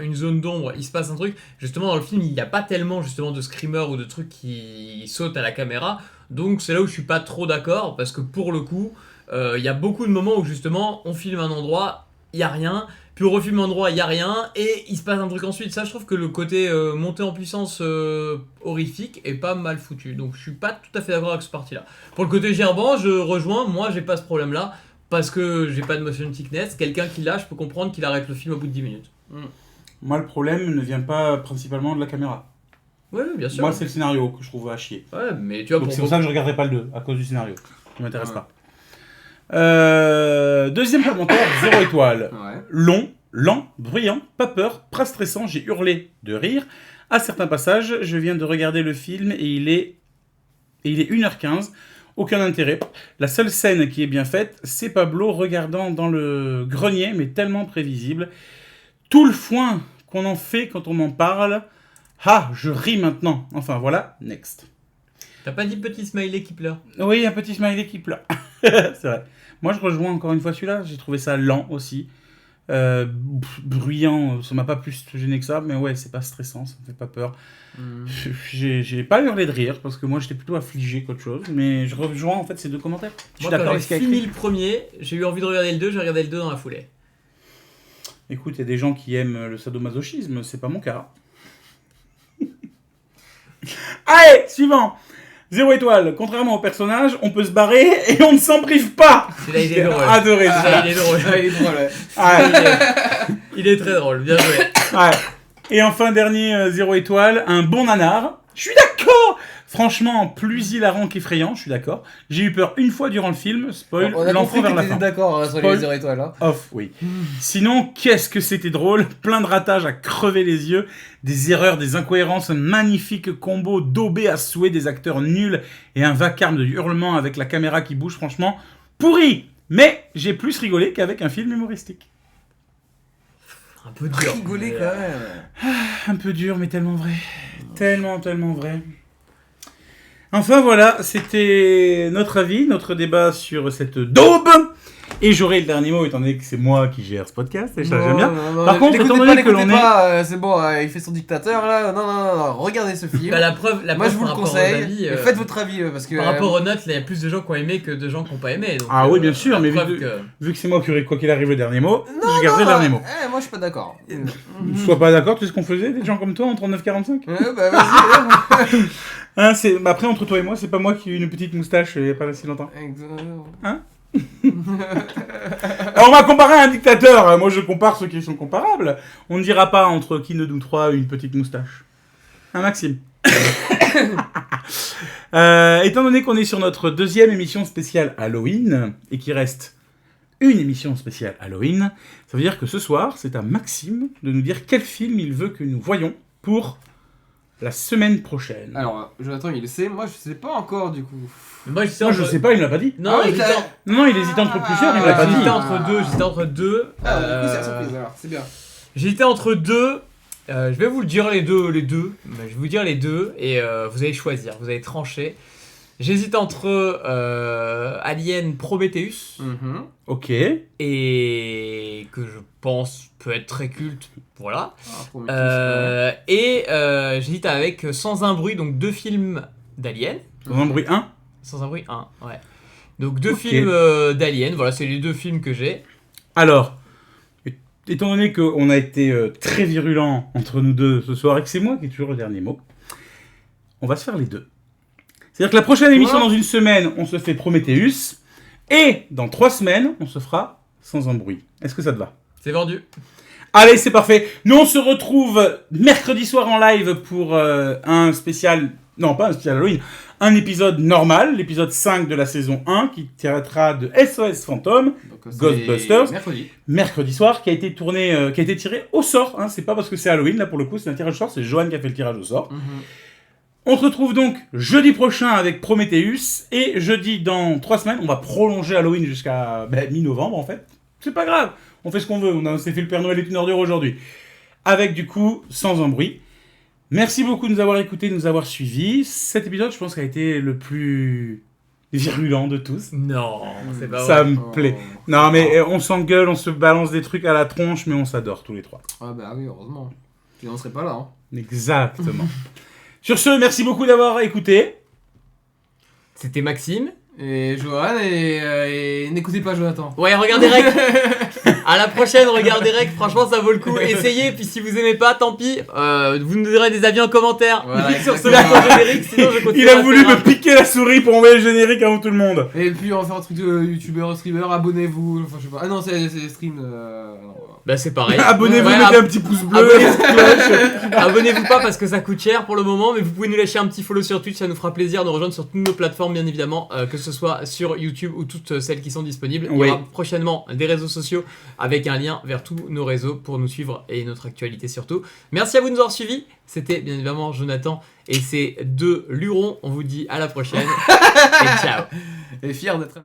une zone d'ombre, il se passe un truc, justement dans le film il n'y a pas tellement justement de screamers ou de trucs qui sautent à la caméra, donc c'est là où je suis pas trop d'accord, parce que pour le coup il y a beaucoup de moments où justement on filme un endroit, il n'y a rien, puis on refilme un endroit, il n'y a rien, et il se passe un truc ensuite. Ça je trouve que le côté montée en puissance horrifique est pas mal foutu, donc je suis pas tout à fait d'accord avec ce parti là. Pour le côté gerbant, je rejoins, moi j'ai pas ce problème là, parce que j'ai pas de motion sickness, quelqu'un qui l'a, je peux comprendre qu'il arrête le film au bout de 10 minutes. Moi, le problème ne vient pas principalement de la caméra. Ouais, bien sûr. Moi, c'est le scénario que je trouve à chier. Ouais, mais tu vois, donc c'est pour ça que je regarderai pas le 2, à cause du scénario. Ça m'intéresse pas. Deuxième commentaire, 0 étoile. Ouais. Long, lent, bruyant, pas peur, pas stressant, j'ai hurlé de rire. À certains passages, je viens de regarder le film et il est 1h15. Aucun intérêt. La seule scène qui est bien faite, c'est Pablo regardant dans le grenier, mais tellement prévisible. Tout le foin qu'on en fait quand on m'en parle. Ah, je ris maintenant. Enfin voilà, next. T'as pas dit petit smiley qui pleure? Oui, un petit smiley qui pleure. C'est vrai. Moi, je rejoins encore une fois celui-là. J'ai trouvé ça lent aussi. bruyant, ça m'a pas plus gêné que ça, mais ouais, c'est pas stressant, ça me fait pas peur. J'ai pas hurlé de rire, parce que moi j'étais plutôt affligé qu'autre chose, mais je rejoins en fait ces deux commentaires. Je suis Moi, d'accord quand avec ce j'ai qu'il y a fini écrit. le premier, j'ai eu envie de regarder le 2, j'ai regardé le 2 dans la foulée. Écoute, il y a des gens qui aiment le sadomasochisme, c'est pas mon cas. Allez, suivant. 0 étoile. Contrairement au personnage, on peut se barrer et on ne s'en prive pas. Celui-là, il est drôle. Adoré ça. Celui-là, il est drôle. Ah, il est drôle, ouais. Ouais. Il est très drôle, bien joué. Ouais. Et enfin, dernier 0 étoile, un bon nanar. Je suis d'accord. Franchement, plus hilarant qu'effrayant, je suis d'accord. J'ai eu peur une fois durant le film. Spoil, On a l'enfant compris vers que la t'étais fin. d'accord sur Paul. les 0 étoiles. Hein. Off, oui. Sinon, qu'est-ce que c'était drôle. Plein de ratages à crever les yeux. Des erreurs, des incohérences, un magnifique combo daubé à souhait, des acteurs nuls et un vacarme de hurlements avec la caméra qui bouge, franchement, pourri. Mais j'ai plus rigolé qu'avec un film humoristique. Un peu dur. Rigoler quand même. Un peu dur, mais tellement vrai. Tellement vrai. Enfin voilà, c'était notre avis, notre débat sur cette daube. Et j'aurai le dernier mot, étant donné que c'est moi qui gère ce podcast, et ça j'aime bien. Par contre, étant donné que l'on est... c'est bon, il fait son dictateur là. Non, regardez ce film. Bah, la preuve Moi je vous par le rapport aux conseille. avis, Et faites votre avis parce que. Par rapport aux notes, là, il y a plus de gens qui ont aimé que de gens qui n'ont pas aimé. Donc, Ah oui, bien sûr, la mais preuve vu que c'est moi qui aurai quoi qu'il arrive le dernier mot, Non, je garderai le dernier mot. Moi je suis pas d'accord. Sois pas d'accord, tu sais ce qu'on faisait, des gens comme toi, en 39-45 Bah vas-y. Hein, après, entre toi et moi, c'est pas moi qui ai eu une petite moustache il y a pas si longtemps. Hein? Alors, on va comparer à un dictateur. Moi, je compare ceux qui sont comparables. On ne dira pas entre qui de nous trois une petite moustache. Hein, Maxime? Étant donné qu'on est sur notre deuxième émission spéciale Halloween et qu'il reste une émission spéciale Halloween, ça veut dire que ce soir, c'est à Maxime de nous dire quel film il veut que nous voyons pour la semaine prochaine. Alors, Jonathan il le sait, moi je sais pas encore du coup. Moi, je sais, Moi, je sais pas, il me l'a pas dit. Non, Ah, il Non, il hésitait entre plusieurs, il me l'a pas dit. J'hésitais entre deux. Ah, du coup c'est la surprise alors, c'est bien. J'hésitais entre deux. Je vais vous le dire les deux. Je vais vous dire les deux et vous allez choisir, vous allez trancher. J'hésite entre Alien Prometheus Ok. et que je pense peut être très culte, voilà. Ah, Et j'hésite avec Sans un bruit, donc deux films d'Alien. Dans un bruit 1. Sans un bruit 1, ouais. Donc deux Ok. films d'Alien, voilà, c'est les deux films que j'ai. Alors, étant donné qu'on a été très virulents entre nous deux ce soir et que c'est moi qui ai toujours le dernier mot, on va se faire les deux. C'est-à-dire que la prochaine émission, dans une semaine, on se fait Prometheus, et dans 3 semaines, on se fera Sans un bruit. Est-ce que ça te va? C'est vendu. Allez, c'est parfait. Nous, on se retrouve mercredi soir en live pour un spécial... Non, pas un spécial Halloween. Un épisode normal, l'épisode 5 de la saison 1, qui traitera de SOS Fantôme, Ghostbusters, mercredi soir, qui a été tourné, qui a été tiré au sort. Hein. C'est pas parce que c'est Halloween, là, pour le coup, c'est un tirage au sort. C'est Johan qui a fait le tirage au sort. On se retrouve donc jeudi prochain avec Prometheus, et jeudi dans 3 semaines, on va prolonger Halloween jusqu'à mi-novembre, en fait. C'est pas grave, on fait ce qu'on veut, on s'est fait le Père Noël est une ordure aujourd'hui. Avec du coup, Sans un bruit. Merci beaucoup de nous avoir écoutés, de nous avoir suivis. Cet épisode, je pense, qu'a été le plus virulent de tous. Non, c'est pas Ça vrai. me plaît. Non, mais on s'engueule, on se balance des trucs à la tronche, mais on s'adore tous les trois. Ah bah oui, heureusement. Sinon on serait pas là. Hein. Exactement. Sur ce, merci beaucoup d'avoir écouté. C'était Maxime. Et Johan, et n'écoutez pas Jonathan. Ouais, regardez Rec. À la prochaine, regardez Rec. Franchement, ça vaut le coup. Essayez. Puis si vous aimez pas, tant pis. Vous nous donnerez des avis en commentaire. Voilà, Sur ce exactement. micro générique. Sinon, je continue. Il a voulu me piquer la souris pour envoyer le générique avant tout le monde. Et puis on va faire un truc de youtubeur, streamer, abonnez-vous. Enfin, je sais pas. Ah non, c'est les streams. Non, voilà. Bah, c'est pareil. Abonnez-vous, Ouais, mettez un petit pouce bleu. Abonnez-vous pas parce que ça coûte cher pour le moment, mais vous pouvez nous lâcher un petit follow sur Twitch, ça nous fera plaisir de rejoindre sur toutes nos plateformes, bien évidemment, que ce soit sur YouTube ou toutes celles qui sont disponibles. Oui. Il y aura prochainement des réseaux sociaux avec un lien vers tous nos réseaux pour nous suivre et notre actualité surtout. Merci à vous de nous avoir suivis. C'était bien évidemment Jonathan et ses deux lurons. On vous dit à la prochaine et ciao. Et fier d'être.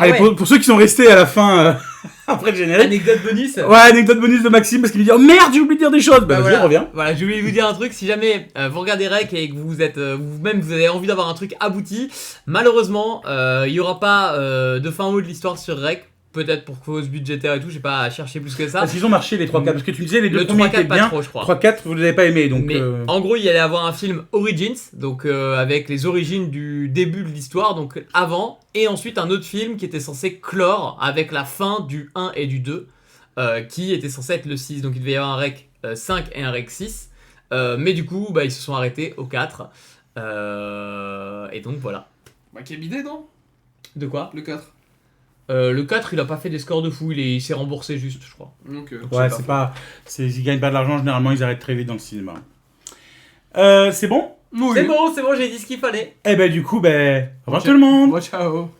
Allez, ouais. pour ceux qui sont restés à la fin, après le générique. Anecdote bonus. Ouais, anecdote bonus de Maxime parce qu'il me dit oh merde, j'ai oublié de dire des choses. Bah, vas-y, voilà. reviens. Voilà, je voulais vous dire un truc. Si jamais vous regardez Rec et que vous êtes vous-même vous avez envie d'avoir un truc abouti, malheureusement, il y aura pas de fin mot de l'histoire sur Rec. Peut-être pour cause budgétaire et tout, j'ai pas à chercher plus que ça. Parce qu'ils ont marché les 3-4. Parce que tu me disais les deux Le premiers 3-4 étaient pas bien. trop, je crois. 3-4, vous ne l'avez pas aimé. Donc, Mais en gros, il y allait avoir un film Origins, donc avec les origines du début de l'histoire, donc avant, et ensuite un autre film qui était censé clore avec la fin du 1 et du 2, qui était censé être le 6. Donc il devait y avoir un Rec 5 et un Rec 6. Mais du coup, bah, ils se sont arrêtés au 4. Et donc voilà. Bah, qui est bidé, non? De quoi? Le 4. Le 4, il a pas fait des scores de fou, il s'est remboursé juste, je crois. Donc, ouais, c'est pas. Ils gagnent pas de l'argent, généralement, ils arrêtent très vite dans le cinéma. C'est bon? C'est bon, j'ai dit ce qu'il fallait. Eh ben, du coup, au revoir tout le monde! Ciao.